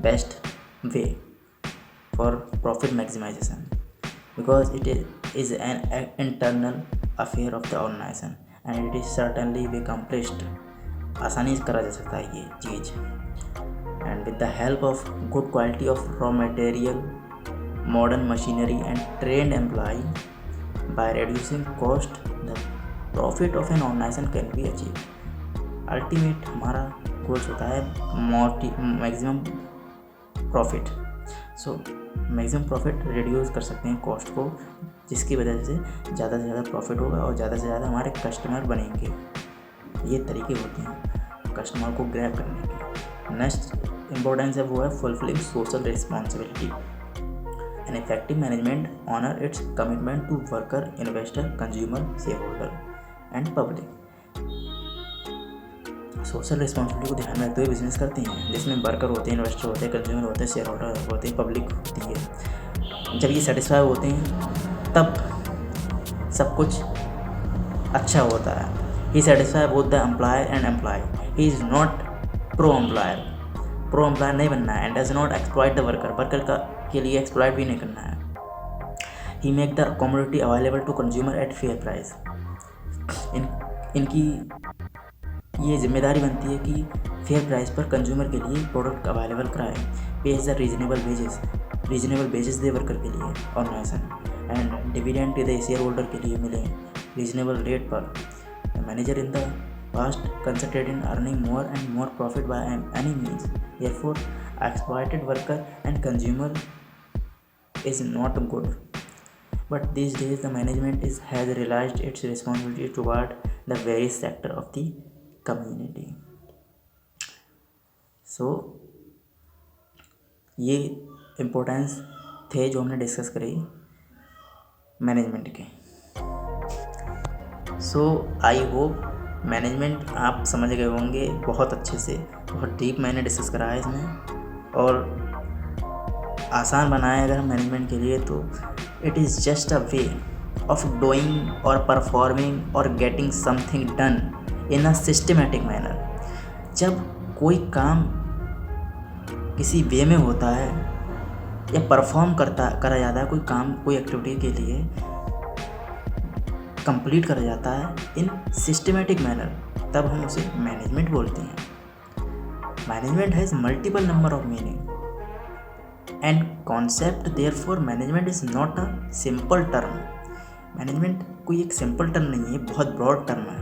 best way for profit maximization, because it is an internal affair of the organization and it is certainly be accomplished. आसानी से करा जा सकता है ये चीज़। And with the help of good quality of raw material, modern machinery and trained employee, by reducing cost, the profit of an organization can be achieved। Ultimate हमारा goals होता है maximum profit। So maximum profit reduce कर सकते हैं cost को जिसकी वजह से ज़्यादा प्रॉफिट होगा और ज़्यादा से ज़्यादा हमारे कस्टमर बनेंगे। ये तरीके होते हैं कस्टमर को ग्रैब करने के। नेक्स्ट इम्पोर्टेंस है वो है fulfilling social responsibility. An effective management honour its commitment to worker, investor, consumer, share holder and public. Social responsibility को ध्यान में रखते हुए बिजनेस करते हैं, जिसमें वर्कर होते हैं, इन्वेस्टर होते हैं, कंज्यूमर होते हैं, शेयर होल्डर होते हैं, पब्लिक होती है। जब ये सेटिस्फाई होते हैं तब सब कुछ अच्छा होता है। He satisfy both the employer and employee. He is not pro employer. Pro employer नहीं बनना है and does not exploit the worker. Worker का के लिए एक्सप्लॉइट भी नहीं करना है। He make the commodity available to consumer at fair price. इनकी ये जिम्मेदारी बनती है कि फेयर प्राइस पर कंज्यूमर के लिए प्रोडक्ट अवेलेबल कराए। Pays the reasonable wages the worker के लिए organization and dividend the share holder के लिए मिले रीजनेबल रेट पर। Manager in the past concentrated in earning more and more profit by any means, therefore exploited worker and consumer is not good. But these days the management has realized its responsibility toward the various sector of the community. So ये importance थे जो हमने discuss करी management के। सो I hope management आप समझ गए होंगे बहुत अच्छे से। बहुत डीप मैंने डिस्कस करा है इसमें और आसान बनाया अगर हम मैनेजमेंट के लिए तो it is just a way of doing or performing or getting something done in a systematic manner. जब कोई काम किसी वे में होता है या परफॉर्म करा जाता है, कोई काम कोई एक्टिविटी के लिए कंप्लीट करा जाता है इन सिस्टमेटिक मैनर, तब हम उसे मैनेजमेंट बोलते हैं। Management has multiple number of meaning and concept, therefore management is not a simple term. Management कोई एक सिंपल टर्म नहीं है, बहुत ब्रॉड टर्म है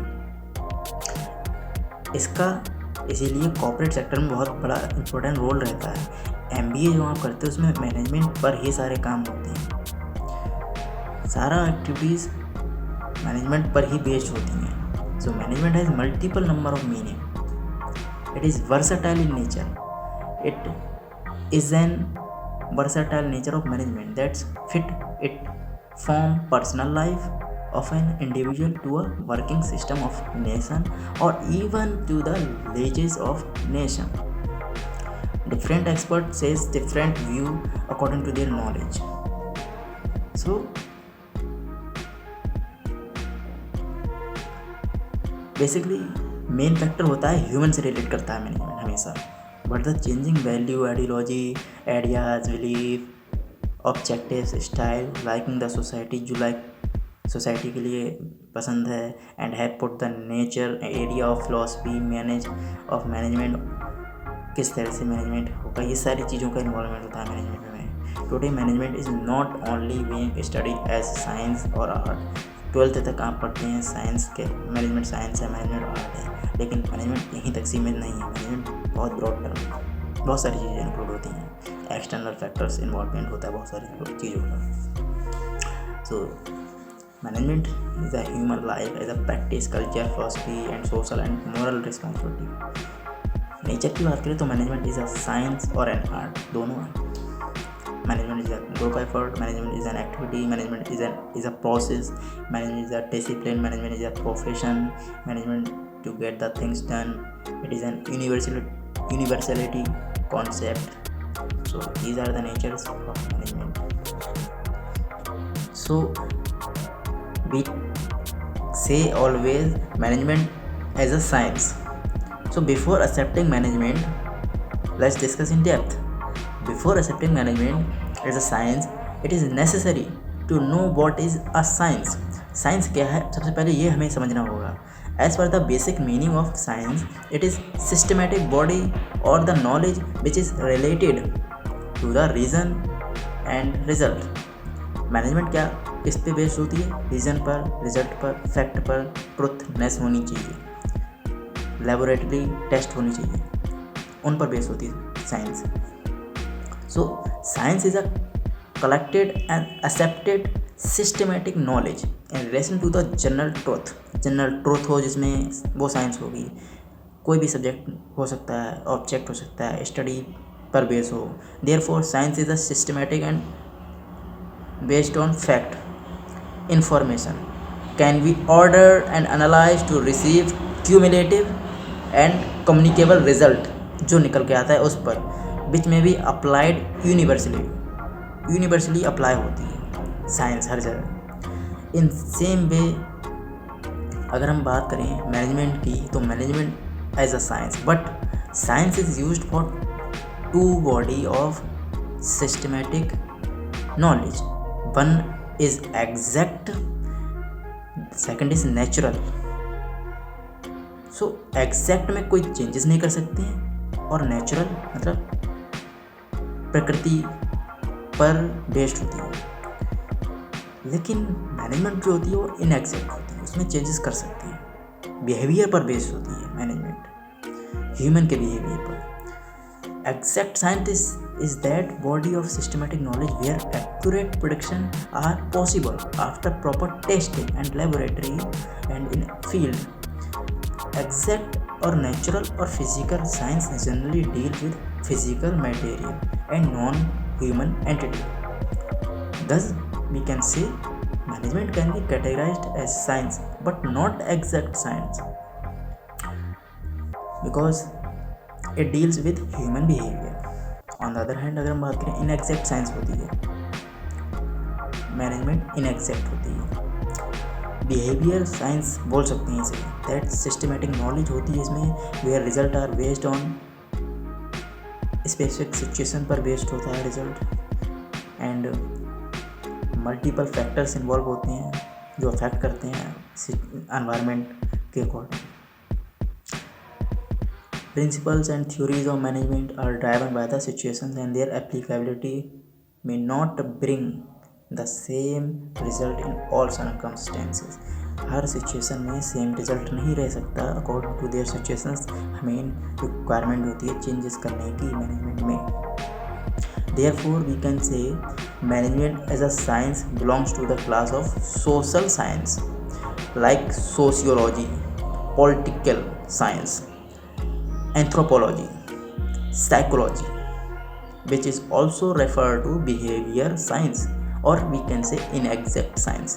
इसका। इसीलिए कॉर्पोरेट सेक्टर में बहुत बड़ा इंपॉर्टेंट रोल रहता है। MBA जो आप करते हैं उसमें मैनेजमेंट पर ही सारे काम होते हैं, सारा एक्टिविटीज़ मैनेजमेंट पर ही बेस्ड होती हैं। So management has multiple number of meaning. It is versatile in nature. It is an versatile nature of management that fit it from personal life of an individual to a working system of nation or even to the legacies of nation. Different experts says different view according to their knowledge. So basically main factor होता है human से relate करता है management हमेशा। But the changing value, ideology, ideas, belief, objectives, style, liking the society जो society के लिए पसंद है and have put the nature area of philosophy of management, किस तरह से मैनेजमेंट होगा, ये सारी चीज़ों का इन्वॉल्वमेंट होता है मैनेजमेंट में। Today management is not only being studied as science और आर्ट। 12th तक आप पढ़ते हैं साइंस के, मैनेजमेंट साइंस है, मैनेजमेंट आर्ट है, लेकिन मैनेजमेंट यहीं तक सीमित नहीं है। मैनेजमेंट बहुत ब्रॉड टर्म है, बहुत सारी चीज़ें इंक्लूड होती हैं, एक्सटर्नल फैक्टर्स इन्वॉल्वमेंट होता है बहुत सारी चीज़ों का। So management is a human life as a practice, culture, philosophy and social and moral responsibility. Nature की बात करें तो मैनेजमेंट इज़ अ साइंस और एन आर्ट, दोनों हैं। Management is a group effort, management is an activity, management is a process, management is a discipline, management is a profession, management to get the things done. It is an universality concept. So these are the natures of management. So we say always management as a science. So before accepting management, let's discuss in depth. Before accepting management as a science, it is necessary to know what is a science. Science क्या है, सबसे पहले ये हमें समझना होगा। As per the basic meaning of science, it is systematic body or the knowledge which is related to the reason and result. Management क्या इस पे बेस्ड होती है, रीज़न पर, रिजल्ट पर, फैक्ट पर, ट्रुथनेस होनी चाहिए, लेबोरेटरी टेस्ट होनी चाहिए, उन पर बेस्ड होती है science. So science is a collected and accepted systematic knowledge in relation to the general truth हो, जिसमें वो साइंस होगी। कोई भी सब्जेक्ट हो सकता है, ऑब्जेक्ट हो सकता है, स्टडी पर बेस हो। Therefore science is a systematic and based on fact information can be order and analyse to receive cumulative and communicable result, जो निकल के आता है उस पर, विच में भी अप्लाइड यूनिवर्सली अप्लाई होती है साइंस हर जगह। इन सेम वे अगर हम बात करें मैनेजमेंट की, तो management as a science, but science is used for to body of systematic knowledge. One is exact, second is natural. So exact में कोई चेंजेस नहीं कर सकते हैं, और नेचुरल मतलब प्रकृति पर बेस्ड होती है। लेकिन मैनेजमेंट जो होती है वो इनएग्जैक्ट होती है, उसमें चेंजेस कर सकते हैं। बिहेवियर पर बेस्ड होती है मैनेजमेंट, ह्यूमन के बिहेवियर पर। Exact science is that body of systematic knowledge where accurate prediction are possible after proper testing and laboratory and in field. Exact or natural or physical science generally deal with physical material and non-human entity. Thus, we can say management can be categorized as science but not exact science because it deals with human behavior. On the other hand अगर हम बात करें इनएग्जैक्ट science होती है, management इनएग्जैक्ट होती है। Behaviour science बोल सकते हैं इसे, दैट सिस्टमेटिक नॉलेज होती है इसमें where result are based on specific situation पर बेस्ड होता है result, and multiple factors involve होते हैं जो अफेक्ट करते हैं एनवायरनमेंट के according. Principles and theories of management are driven by the situations and their applicability may not bring the same result in all circumstances. Her situation में same result नहीं रह सकता अकॉर्डिंग टू देयर सिचुएशंस। हमें requirement होती है changes करने की management में। Therefore we can say management as a science belongs to the class of social science like sociology, political science, anthropology, psychology, which is also referred to behavior science, or we can say inexact science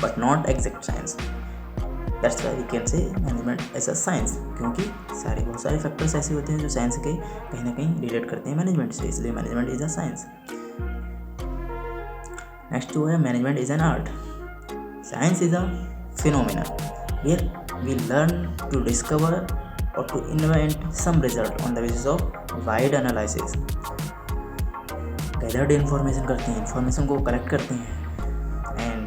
but not exact science. That's why we can say management as a science, क्योंकि बहुत सारे factors ऐसे होते हैं जो science के कहीं ना कहीं रिलेट करते हैं मैनेजमेंट से, इसलिए management is a science. Next जो है management is an art. Science is a phenomena where we learn to discover or to invent some result on the basis of wide analysis. gathered information करते हैं, information को collect करते हैं, and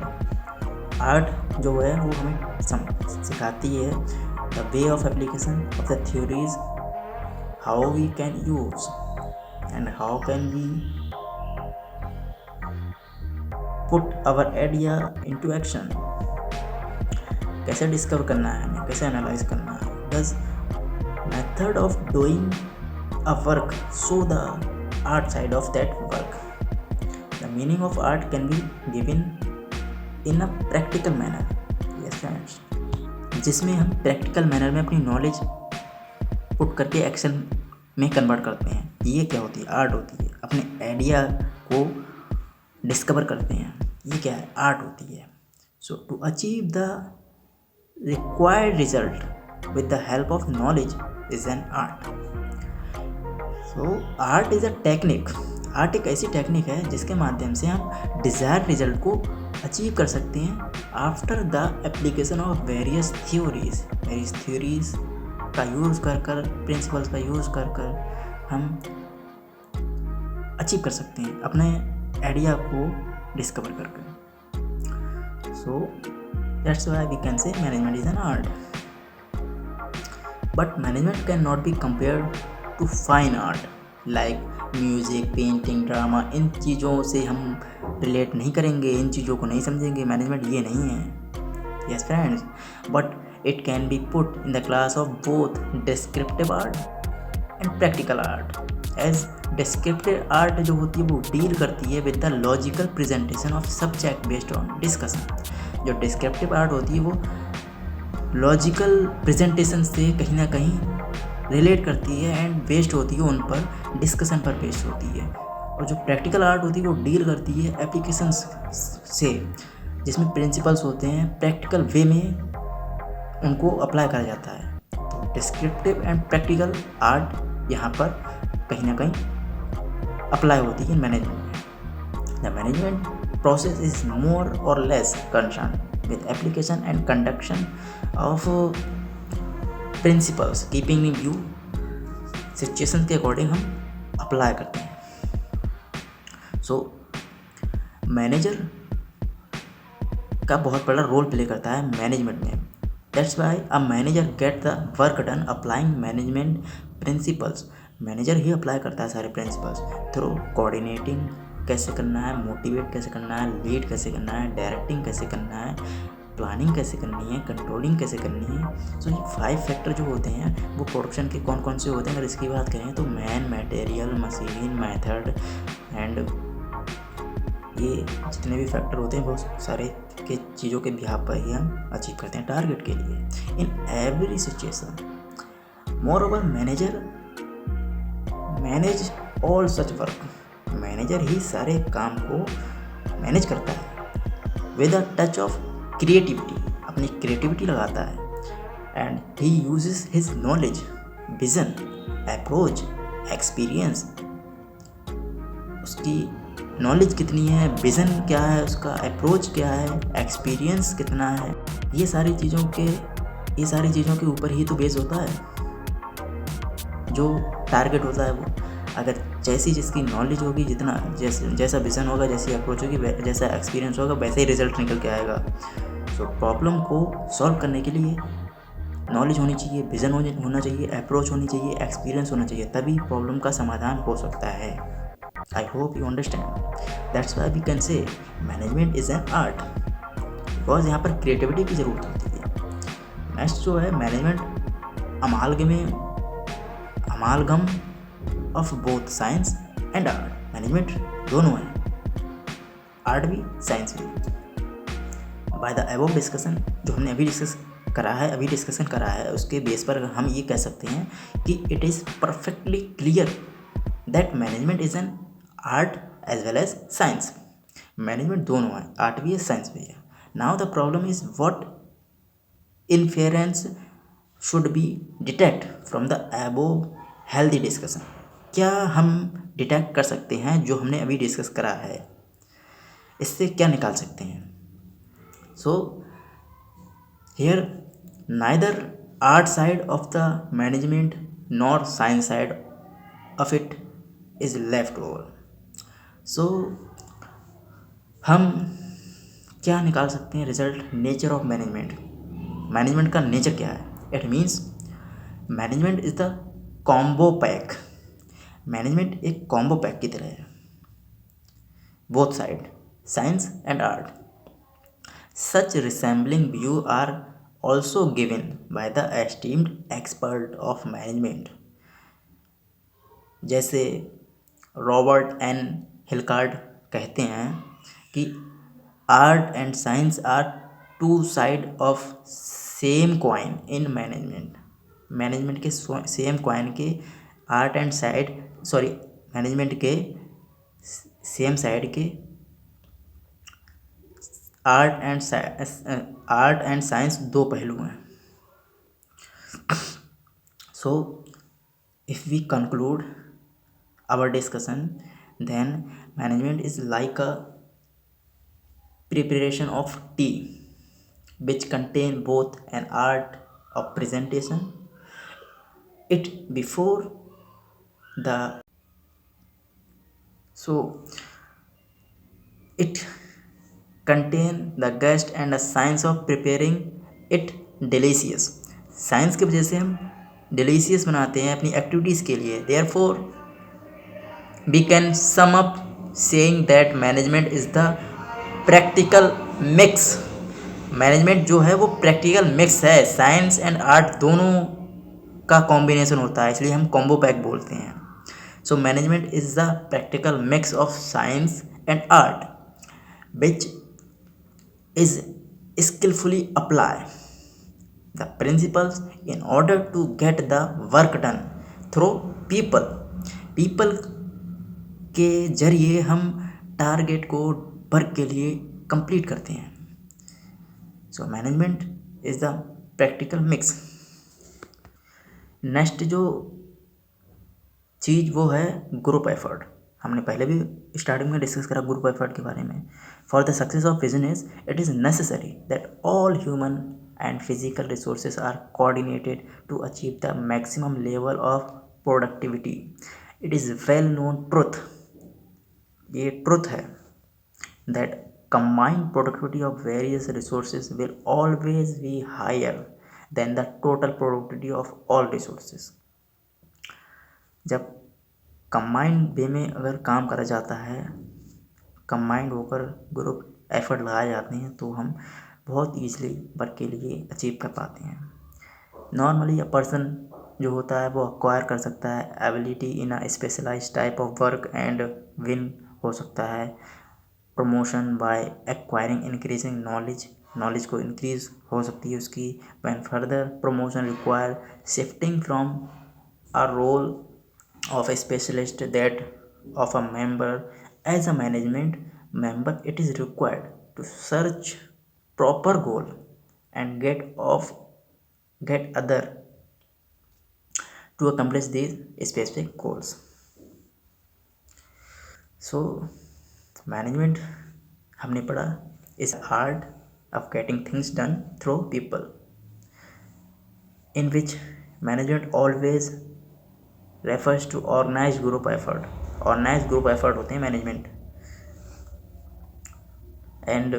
art जो है वो हमें सिखाती है the way of application of the theories, how we can use and how can we put our idea into action. कैसे डिस्कवर करना है हमें, कैसे एनालाइज करना है। Thus method of doing a work show the art side of that work. The meaning of art can be given in a practical manner. Yes friends, जिसमें हम practical manner में अपनी नॉलेज पुट करके action में convert करते हैं। ये क्या होती है? आर्ट होती है। अपने आइडिया को डिस्कवर करते हैं, ये क्या है? आर्ट होती है। So to achieve the required result with the help of knowledge is an art. So art is a technique. Art एक ऐसी टेक्निक है जिसके माध्यम से हम डिज़ायर्ड रिजल्ट को अचीव कर सकते हैं after the application of various theories का यूज़ कर प्रिंसिपल्स का यूज़ कर हम अचीव कर सकते हैं अपने आइडिया को डिस्कवर करके। So that's why we can say management is an art. But management cannot be compared to fine art like music, painting, drama. इन चीज़ों से हम रिलेट नहीं करेंगे, इन चीज़ों को नहीं समझेंगे। मैनेजमेंट ये नहीं है। Yes friends, but it can be put in the class of both descriptive art and practical art as descriptive art जो होती है वो डील करती है with the logical presentation of subject based on discussion. जो डिस्क्रिप्टिव आर्ट होती है वो लॉजिकल प्रेजेंटेशन से कहीं ना कहीं रिलेट करती है एंड बेस्ड होती है उन पर, डिस्कशन पर बेस्ड होती है। और जो प्रैक्टिकल आर्ट होती है वो डील करती है एप्लीकेशंस से, जिसमें प्रिंसिपल्स होते हैं, प्रैक्टिकल वे में उनको अप्लाई करा जाता है। तो डिस्क्रिप्टिव एंड प्रैक्टिकल आर्ट यहाँ पर कहीं ना कहीं अप्लाई होती है मैनेजमेंट में। The management process is more और less concern with application and conduction of principles keeping in view situation के अकॉर्डिंग हम अप्लाई करते हैं। सो मैनेजर का बहुत बड़ा रोल प्ले करता है मैनेजमेंट में। That's why a manager gate the work done applying management principles. Manager he apply करता है सारे प्रिंसिपल्स थ्रू कोऑर्डिनेटिंग कैसे करना है, मोटिवेट कैसे करना है, लीड कैसे करना है, डायरेक्टिंग कैसे करना है, प्लानिंग कैसे करनी है, कंट्रोलिंग कैसे करनी है। सो ये 5 फैक्टर जो होते हैं वो प्रोडक्शन के कौन कौन से होते हैं, अगर इसकी बात करें तो man, material, machine, method and ये जितने भी फैक्टर होते हैं बहुत सारे के चीज़ों के बिहाफ पर ही हम अचीव करते हैं टारगेट के लिए in every situation. Moreover manager manage all such work. Manager ही सारे काम को मैनेज करता है with a touch of creativity, अपनी क्रिएटिविटी लगाता है and he uses his knowledge, vision, approach, experience. उसकी नॉलेज कितनी है, विज़न क्या है, उसका अप्रोच क्या है, एक्सपीरियंस कितना है, ये सारी चीज़ों के ऊपर ही तो बेस होता है जो टारगेट होता है वो। अगर जैसी जिसकी नॉलेज होगी, जितना जैसा विज़न होगा, जैसी अप्रोच होगी, जैसा एक्सपीरियंस होगा, वैसे ही रिजल्ट निकल के आएगा। सो प्रॉब्लम को सॉल्व करने के लिए नॉलेज होनी चाहिए, विज़न होना चाहिए, अप्रोच होनी चाहिए, एक्सपीरियंस होना चाहिए, तभी प्रॉब्लम का समाधान हो सकता है। I hope you understand. That's why we can say management is an art. Because यहाँ पर creativity की ज़रूरत होती है। नेक्स्ट जो है management अमालगम of both science and art. Management दोनों है, आर्ट भी साइंस भी। बाय द अबव डिस्कशन जो हमने अभी डिस्कशन करा है उसके बेस पर हम ये कह सकते हैं कि it is perfectly clear that management is an art as well as science. Management दोनों है, आर्ट भी है, साइंस भी है। Now the problem is what inference should be detect from the above healthy discussion. क्या हम डिटेक्ट कर सकते हैं जो हमने अभी डिस्कस करा है, इससे क्या निकाल सकते हैं? So here neither art side of the management nor science side of it is left over. So हम क्या निकाल सकते हैं रिजल्ट? नेचर ऑफ मैनेजमेंट का नेचर क्या है? It means management is the combo pack. Management एक कॉम्बो पैक की तरह है, both side science and art. Such resembling view are also given by the esteemed expert of management, जैसे Robert N Hilkert कहते हैं कि art and science are two side of same coin in management. Management के same coin के management के same side के art and science दो पहलू हैं। So if we conclude our discussion, then management is like a preparation of tea which contain both an art of presentation it before the so it contain the guest and a science of preparing it delicious। Science की वजह से हम delicious बनाते हैं अपनी activities के लिए। therefore we can sum up saying that management is the practical mix। Management जो है वो प्रैक्टिकल मिक्स है, साइंस एंड आर्ट दोनों का कॉम्बिनेशन होता है, इसलिए हम कॉम्बो पैक बोलते हैं। So management is the practical mix of science and art which is skillfully apply the principles in order to get the work done through people के जरिए हम टारगेट को वर्क के लिए कंप्लीट करते हैं. सो management is the practical mix. Next जो चीज़ वो है ग्रुप एफर्ट. हमने पहले भी स्टार्टिंग में डिस्कस करा ग्रुप एफर्ट के बारे में. For the success of business it is necessary that all human and physical resources are coordinated to achieve the maximum level of productivity. It is well known truth, ये truth है, that combined productivity of various resources will always be higher than the total productivity of all resources. जब combined वे में अगर काम करा जाता है, combined होकर ग्रुप एफर्ट लगाए जाते हैं तो हम बहुत ईजिली वर्क के लिए अचीव कर पाते हैं. नॉर्मली अ पर्सन जो होता है वो अक्वायर कर सकता है ability in a specialised type of work and win हो सकता है. Promotion by acquiring increasing knowledge को इंक्रीज हो सकती है उसकी. When further promotion require shifting from a role of a specialist that of a member as a management member it is required to search proper goal and get other to accomplish these specific goals. So management हमने पढ़ा is art of getting things done through people, in which management always refers to organized group effort. Organized group effort होते हैं management. And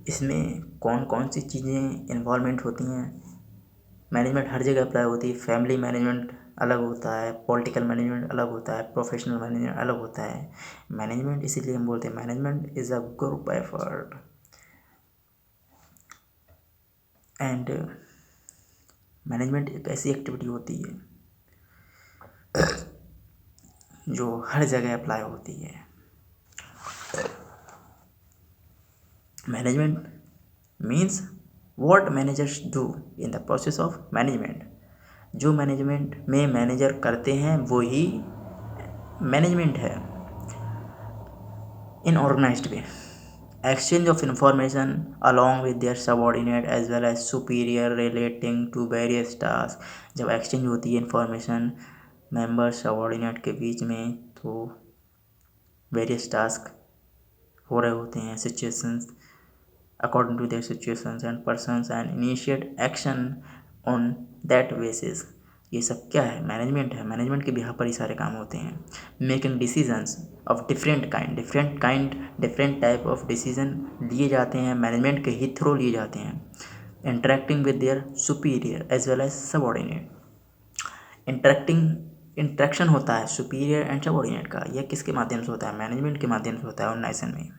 इसमें कौन कौन सी चीज़ें involvement होती हैं. मैनेजमेंट हर जगह अप्लाई होती है. फैमिली मैनेजमेंट अलग होता है, पॉलिटिकल मैनेजमेंट अलग होता है, प्रोफेशनल मैनेजमेंट अलग होता है. मैनेजमेंट इसीलिए हम बोलते हैं management is a group effort. And management एक ऐसी एक्टिविटी होती है जो हर जगह अप्लाई होती है. Management means what managers do in the process of management. जो मैनेजमेंट में मैनेजर करते हैं वो ही मैनेजमेंट है. In organised way exchange of information along with their subordinate as well as superior relating to various tasks. जब exchange होती है information member subordinate के बीच में तो various tasks हो रहे होते हैं, situations according to their situations and persons and initiate action on that basis. ये सब क्या है? मैनेजमेंट है. मैनेजमेंट के बिहाफ पर ही सारे काम होते हैं. Making decisions of different different type of decision लिए जाते हैं, मैनेजमेंट के ही थ्रू लिए जाते हैं. Interacting with their superior as well as subordinate. Interaction होता है सुपीरियर एंड सबऑर्डिनेट का. यह किसके माध्यम से होता है? मैनेजमेंट के माध्यम से होता है ऑर्गेनाइजेशन में.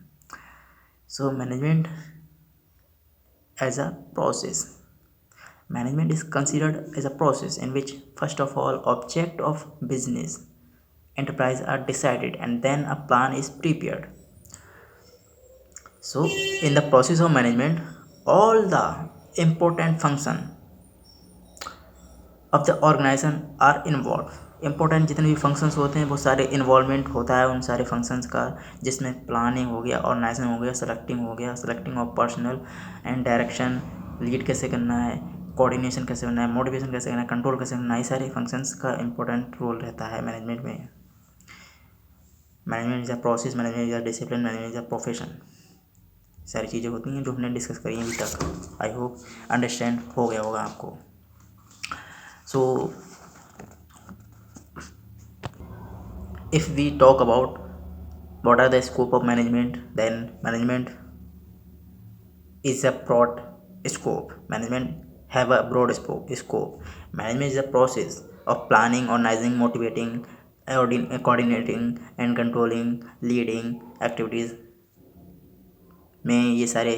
So management as a process. Management is considered as a process in which first of all object of business enterprise are decided and then a plan is prepared. So in the process of management all the important function of the organization are involved. Important जितने भी functions होते हैं वो सारे involvement होता है उन सारे फंक्शंस का, जिसमें प्लानिंग हो गया, ऑर्गेनाइजेशन हो गया, selecting of personal and direction, lead कैसे करना है, कोऑर्डिनेशन कैसे करना है, मोटिवेशन कैसे करना है, कंट्रोल कैसे करना है. ये सारे फंक्शंस का इंपॉर्टेंट रोल रहता है मैनेजमेंट में. Management is a process, management is a discipline, management is a profession. सारी चीज़ें होती हैं जो हमने डिस्कस करी हैं अभी तक. आई होप अंडरस्टैंड हो गया होगा आपको. सो if we talk about what are the scope of management, then management is a broad scope. Management have a broad scope. Management is a process of planning, organizing, motivating, coordinating and controlling leading activities में ये सारे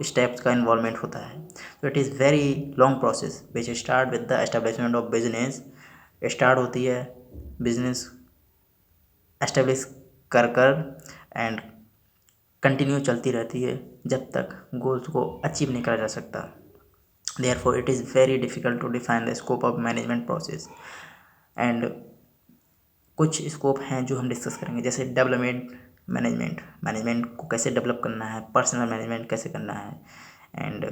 steps का involvement होता है. तो it is very long process which start with the establishment of business. Start होती है business establish कर कर एंड कंटिन्यू चलती रहती है जब तक गोल्स को अचीव नहीं करा जा सकता। Therefore, it is very difficult to define the scope of management process and कुछ स्कोप हैं जो हम डिस्कस करेंगे, जैसे डेवलपमेंट मैनेजमेंट, मैनेजमेंट को कैसे डेवलप करना है, पर्सनल मैनेजमेंट कैसे करना है, एंड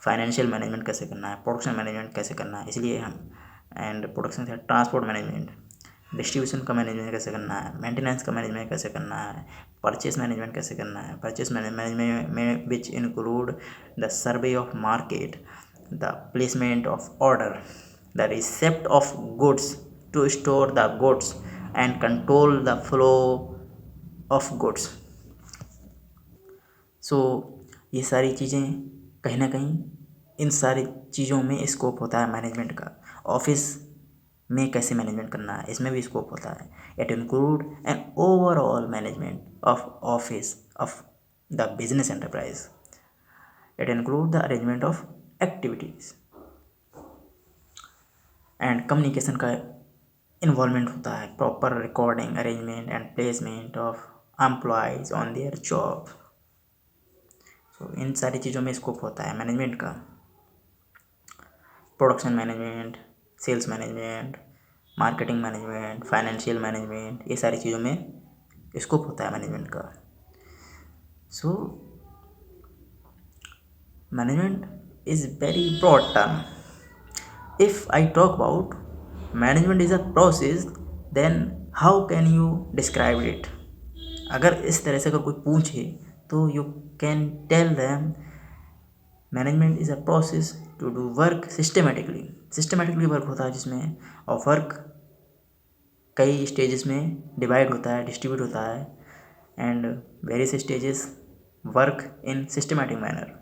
फाइनेंशियल मैनेजमेंट कैसे करना है, प्रोडक्शन मैनेजमेंट कैसे करना है, इसलिए हम एंड प्रोडक्शन से ट्रांसपोर्ट मैनेजमेंट, डिस्ट्रीब्यूशन का मैनेजमेंट कैसे करना है, मेंटेनेंस का मैनेजमेंट कैसे करना है, परचेस मैनेजमेंट कैसे करना है, परचेस मैनेजमेंट में which include the survey of market, the placement of order, the receipt of goods, to store the goods and control the flow of goods. So ये सारी चीज़ें कहीं ना कहीं इन सारी चीज़ों में स्कोप होता है मैनेजमेंट का। ऑफिस में कैसे मैनेजमेंट करना है, इसमें भी स्कोप होता है। It include an overall management of office of the business enterprise. It include the arrangement of activities and communication का इन्वॉल्वमेंट होता है, proper recording, arrangement and placement of employees on their job. So इन सारी चीज़ों में scope होता है management का। Production management, sales management, marketing management, financial management, ये सारी चीज़ों में स्कोप होता है मैनेजमेंट का। So management is very broad term. If I talk about management is a process, then how can you describe it? अगर इस तरह से अगर कोई पूछे तो you can tell them management is a process to do work systematically. Systematically work होता है जिसमें, और वर्क कई स्टेजेस में डिवाइड होता है, डिस्ट्रीब्यूट होता है, and various stages work in systematic manner.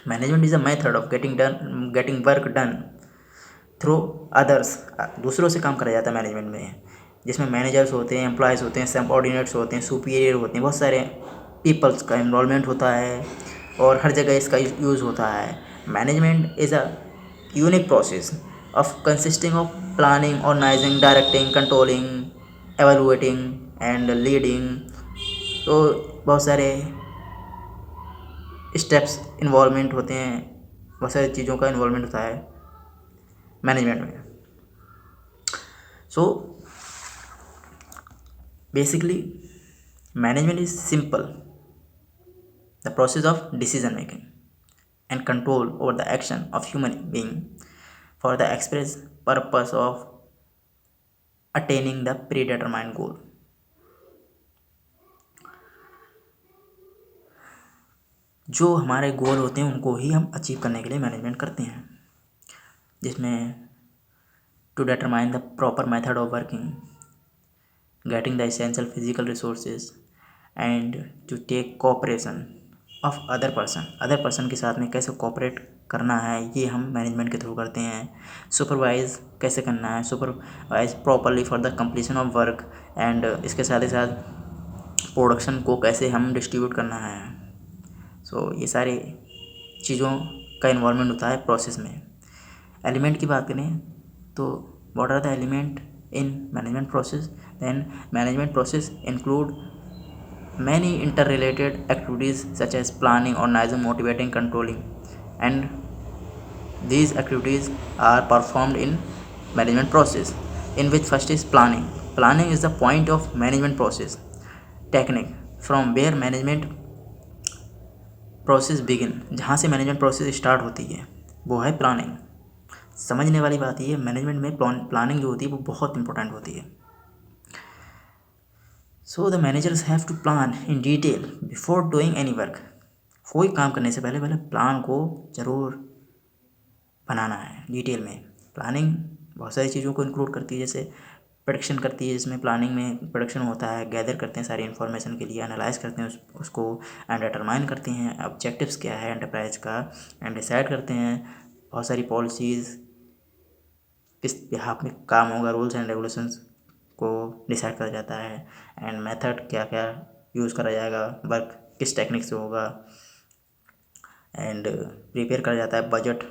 Management is a method of getting work done through others. दूसरों से काम करा जाता है मैनेजमेंट में, जिसमें मैनेजर्स होते हैं, एम्प्लॉयज़ होते हैं, सबऑर्डिनेट्स होते हैं, सुपीरियर होते हैं, बहुत सारे पीपल्स का इन्वॉल्वमेंट होता है और हर जगह इसका यूज़ होता है। Management is a unique process of consisting of planning, organising, directing, controlling, evaluating and leading. तो बहुत सारे स्टेप्स इन्वॉल्वमेंट होते हैं, बहुत सारी चीज़ों का इन्वॉल्वमेंट होता है मैनेजमेंट में। So basically management is simple the process of decision making and control over the action of human being for the express purpose of attaining the pre determined goal. जो हमारे गोल होते हैं उनको ही हम अचीव करने के लिए मैनेजमेंट करते हैं, जिसमें to determine the proper method of working, getting the essential physical resources and to take cooperation of other person के साथ में कैसे कोऑपरेट करना है, ये हम मैनेजमेंट के थ्रू करते हैं। सुपरवाइज कैसे करना है, supervise properly for the completion of work, and इसके साथ ही साथ प्रोडक्शन को कैसे हम डिस्ट्रीब्यूट करना है। सो ये सारी चीज़ों का इन्वॉल्वमेंट होता है प्रोसेस में। एलिमेंट की बात करें तो what are the element in management process? Then management process include many interrelated activities such as planning, organizing, motivating, controlling, and these activities are performed in management process, in which first is planning. Planning is the point of management process technique from where management process begin, जहाँ से management process start होती है वो है planning. समझने वाली बात ये है, मैनेजमेंट में प्लानिंग जो होती है वो बहुत इंपॉर्टेंट होती है। So the managers have to plan in detail before doing any work. कोई काम करने से पहले प्लान को ज़रूर बनाना है डिटेल में। प्लानिंग बहुत सारी चीज़ों को इंक्लूड करती है, जैसे प्रेडिक्शन करती है, जिसमें प्लानिंग में प्रेडिक्शन होता है, गैदर करते हैं सारी इन्फॉर्मेशन के लिए, एनालाइज करते हैं उसको एंड डिटरमाइन करते हैं ऑब्जेक्टिव्स क्या है एंटरप्राइज का, एंड डिसाइड करते हैं बहुत सारी पॉलिसीज़ किस बिहाफ में काम होगा, रूल्स एंड रेगुलेशंस को डिसाइड करा जाता है, एंड मेथड क्या क्या यूज़ करा जाएगा, वर्क किस टेक्निक से होगा, एंड प्रिपेयर करा जाता है बजट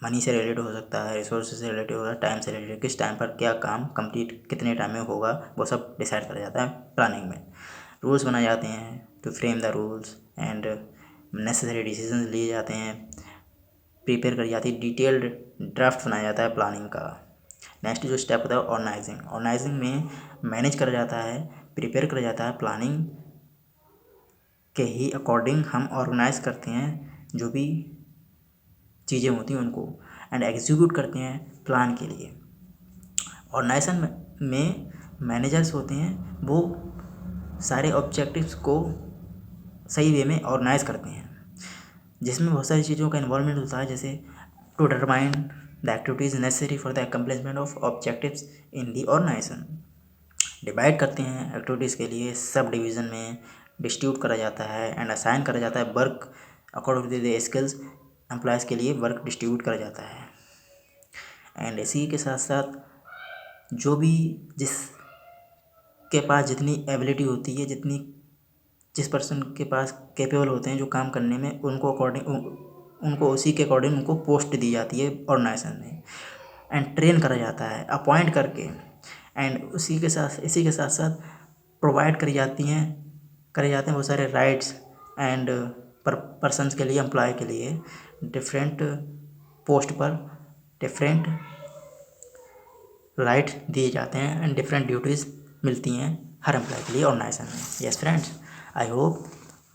मनी से रिलेटेड हो सकता है, रिसोर्स से रिलेटेड होगा, टाइम से रिलेटेड, किस टाइम पर क्या काम कंप्लीट कितने टाइम में होगा, वो सब डिसाइड करा जाता है प्लानिंग में। रूल्स बनाए जाते हैं to frame the rules and necessary decision लिए जाते हैं, प्रिपेयर करी जाती है, डिटेल्ड ड्राफ्ट बनाया जाता है प्लानिंग का। नेक्स्ट जो स्टेप होता है ऑर्गेनाइजिंग। ऑर्गेनाइजिंग में मैनेज करा जाता है, प्रिपेयर करा जाता है, प्लानिंग के ही अकॉर्डिंग हम ऑर्गेनाइज करते हैं जो भी चीज़ें होती हैं उनको, एंड एग्जीक्यूट करते हैं प्लान के लिए। ऑर्गेनाइजेशन में मैनेजर्स होते हैं, वो सारे ऑब्जेक्टिव्स को सही वे में ऑर्गेनाइज करते हैं, जिसमें बहुत सारी चीज़ों का इन्वॉल्वमेंट होता है, जैसे to determine the activities necessary for the accomplishment of objectives in the organisation. Divide करते हैं एक्टिविटीज़ के लिए, सब डिवीज़न में डिस्ट्रीब्यूट करा जाता है एंड असाइन करा जाता है work according to the skills. Employees के लिए वर्क डिस्ट्रीब्यूट करा जाता है। एंड इसी के साथ साथ जो भी जिसके पास जितनी एबिलिटी होती है, जिस पर्सन के पास कैपेबल होते हैं जो काम करने में, उनको उसी के अकॉर्डिंग उनको पोस्ट दी जाती है ऑर्गेनाइजेशन में, एंड ट्रेन करा जाता है अपॉइंट करके। एंड इसी के साथ साथ प्रोवाइड करे जाते हैं बहुत सारे राइट्स एंड पर्सनस के लिए, एम्प्लॉय के लिए डिफरेंट पोस्ट पर डिफरेंट राइट दिए जाते हैं एंड डिफरेंट ड्यूटीज़ मिलती हैं हर एम्प्लॉय के लिए ऑर्गेनाइजेशन में। Yes friends, I hope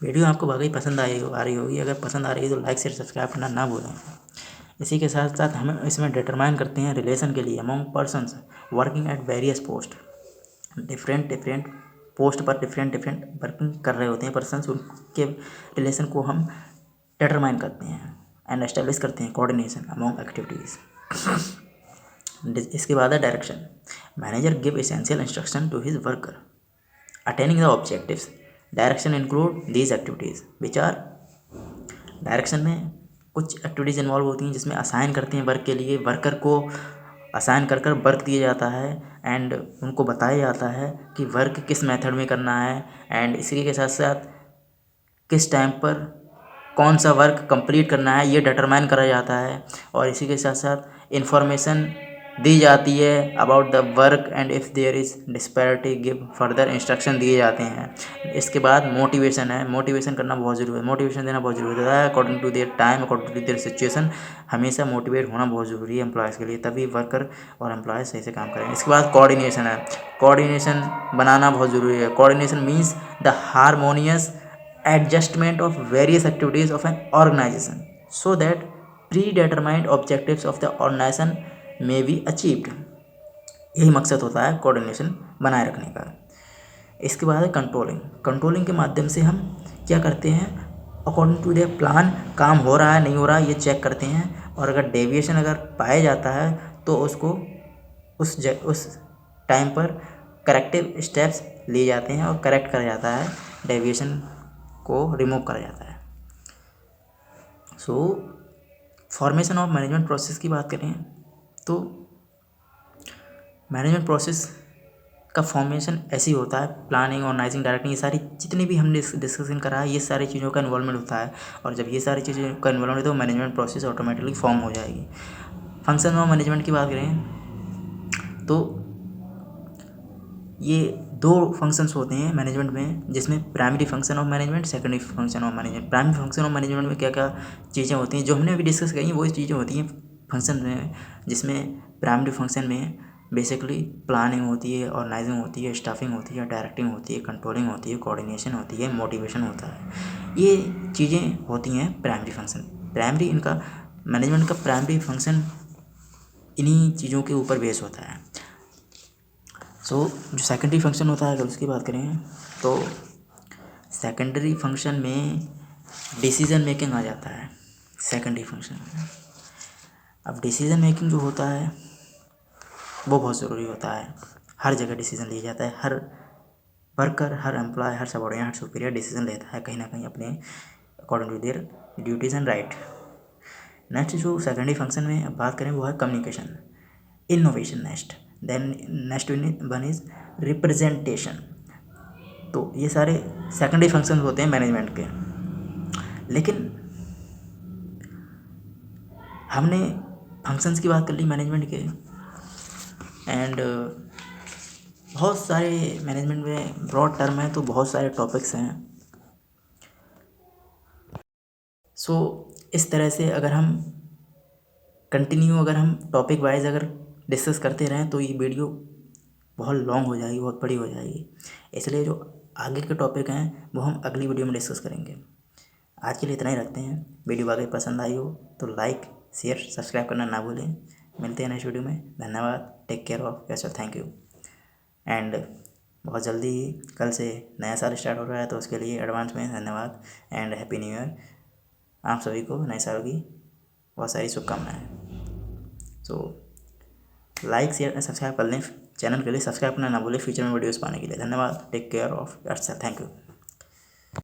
video आपको वाकई पसंद आ रही होगी। अगर पसंद आ रही है तो लाइक शेयर सब्सक्राइब करना ना भूलें। इसी के साथ साथ हम इसमें डिटरमाइन करते हैं रिलेशन के लिए among persons working at various post. Different post पर डिफरेंट वर्किंग कर रहे होते हैं पर्सन्स, उनके रिलेशन को हम डिटरमाइन करते हैं एंड एस्टेब्लिश करते हैं कोऑर्डिनेशन अमॉन्ग एक्टिविटीज़। इसके बाद है direction. Manager give essential instruction to his worker attaining the objectives. Direction include these activities which are. Direction में कुछ एक्टिविटीज़ इन्वॉल्व होती हैं जिसमें असाइन करते हैं वर्क के लिए, वर्कर को असाइन कर वर्क दिया जाता है एंड उनको बताया जाता है कि वर्क किस मेथड में करना है, एंड इसी के साथ साथ किस टाइम पर कौन सा वर्क कंप्लीट करना है ये डिटरमाइन करा जाता है। और इसी के साथ साथ इंफॉर्मेशन दी जाती है about the work and if there is disparity give further instruction दिए जाते हैं। इसके बाद मोटिवेशन है। मोटिवेशन करना बहुत ज़रूरी है, मोटिवेशन देना बहुत ज़रूरी होता है according to their time, according to their situation. हमेशा मोटिवेट होना बहुत ज़रूरी है एम्प्लॉयज़ के लिए, तभी वर्कर और एम्प्लॉयज़ सही से काम करेंगे। इसके बाद कोऑर्डिनेशन है। कोऑर्डिनेशन बनाना बहुत ज़रूरी है। Coordination means the harmonious adjustment of various activities of an organization so that predetermined objectives of the organization may be achieved। यही मकसद होता है कोऑर्डिनेशन बनाए रखने का। इसके बाद है कंट्रोलिंग। कंट्रोलिंग के माध्यम से हम क्या करते हैं, अकॉर्डिंग टू द प्लान काम हो रहा है नहीं हो रहा है ये चेक करते हैं, और अगर डेविएशन अगर पाया जाता है तो उसको उस टाइम पर करेक्टिव स्टेप्स लिए जाते हैं और करेक्ट करा जाता है, डेविएशन को रिमूव करा जाता है। सो फॉर्मेशन ऑफ मैनेजमेंट प्रोसेस की बात करें तो मैनेजमेंट प्रोसेस का फॉर्मेशन ऐसे ही होता है, प्लानिंग, ऑर्गेनाइजिंग, डायरेक्टिंग, ये सारी जितनी भी हमने डिस्कशन करा है ये सारी चीज़ों का इन्वॉल्वमेंट होता है। और जब ये सारी चीज़ों का इन्वॉल्वमेंट तो मैनेजमेंट प्रोसेस ऑटोमेटिकली फॉर्म हो जाएगी। फंक्शन ऑफ मैनेजमेंट की बात करें तो ये दो फंक्शंस होते हैं मैनेजमेंट में, जिसमें primary function of management, secondary function of management. Primary function of management में क्या क्या चीज़ें होती हैं जो हमने अभी डिस्कस करी, वही चीज़ें होती हैं फंक्शन में, जिसमें प्राइमरी फंक्शन में बेसिकली प्लानिंग होती है, ऑर्गेनाइजिंग होती है, स्टाफिंग होती है, डायरेक्टिंग होती है, कंट्रोलिंग होती है, कोऑर्डिनेशन होती है, मोटिवेशन होता है। ये चीज़ें होती हैं प्राइमरी फंक्शन। प्राइमरी इनका मैनेजमेंट का प्राइमरी फंक्शन इन्हीं चीज़ों के ऊपर बेस होता है। सो जो सेकेंडरी फंक्शन होता है अगर उसकी बात करें तो सेकेंडरी फंक्शन में डिसीज़न मेकिंग आ जाता है सेकेंडरी फंक्शन में। अब डिसीज़न मेकिंग जो होता है वो बहुत ज़रूरी होता है, हर जगह डिसीज़न लिया जाता है, हर वर्कर, हर एम्प्लॉय, हर सबऑर्डिनेट, हर सुपीरियर डिसीज़न लेता है कहीं ना कहीं अपने according to their duties and right. Next जो सेकेंडरी फंक्शन में अब बात करें वो है communication, innovation. Next one is representation. तो ये सारे सेकेंडरी फंक्शन होते हैं मैनेजमेंट के। लेकिन हमने फंक्शंस की बात कर ली मैनेजमेंट के, एंड बहुत सारे मैनेजमेंट में ब्रॉड टर्म है तो बहुत सारे टॉपिक्स हैं। सो इस तरह से अगर हम टॉपिक वाइज अगर डिस्कस करते रहें तो ये वीडियो बहुत लॉन्ग हो जाएगी, बहुत बड़ी हो जाएगी। इसलिए जो आगे के टॉपिक हैं वो हम अगली वीडियो में डिस्कस करेंगे। आज के लिए इतना ही रखते हैं। वीडियो अगर पसंद आई हो तो लाइक, शेयर, सब्सक्राइब करना ना भूलें। मिलते हैं नेक्स्ट वीडियो में। धन्यवाद। Take care of yourself. Thank you. And बहुत जल्दी ही कल से नया साल स्टार्ट हो रहा है तो उसके लिए एडवांस में धन्यवाद एंड हैप्पी न्यू ईयर। आप सभी को नए साल की बहुत सारी शुभकामनाएं। So like, share and subscribe कर लें। चैनल के लिए सब्सक्राइब करना ना भूलें फ्यूचर में वीडियोस पाने के लिए। धन्यवाद। Take care of yourself. Thank you.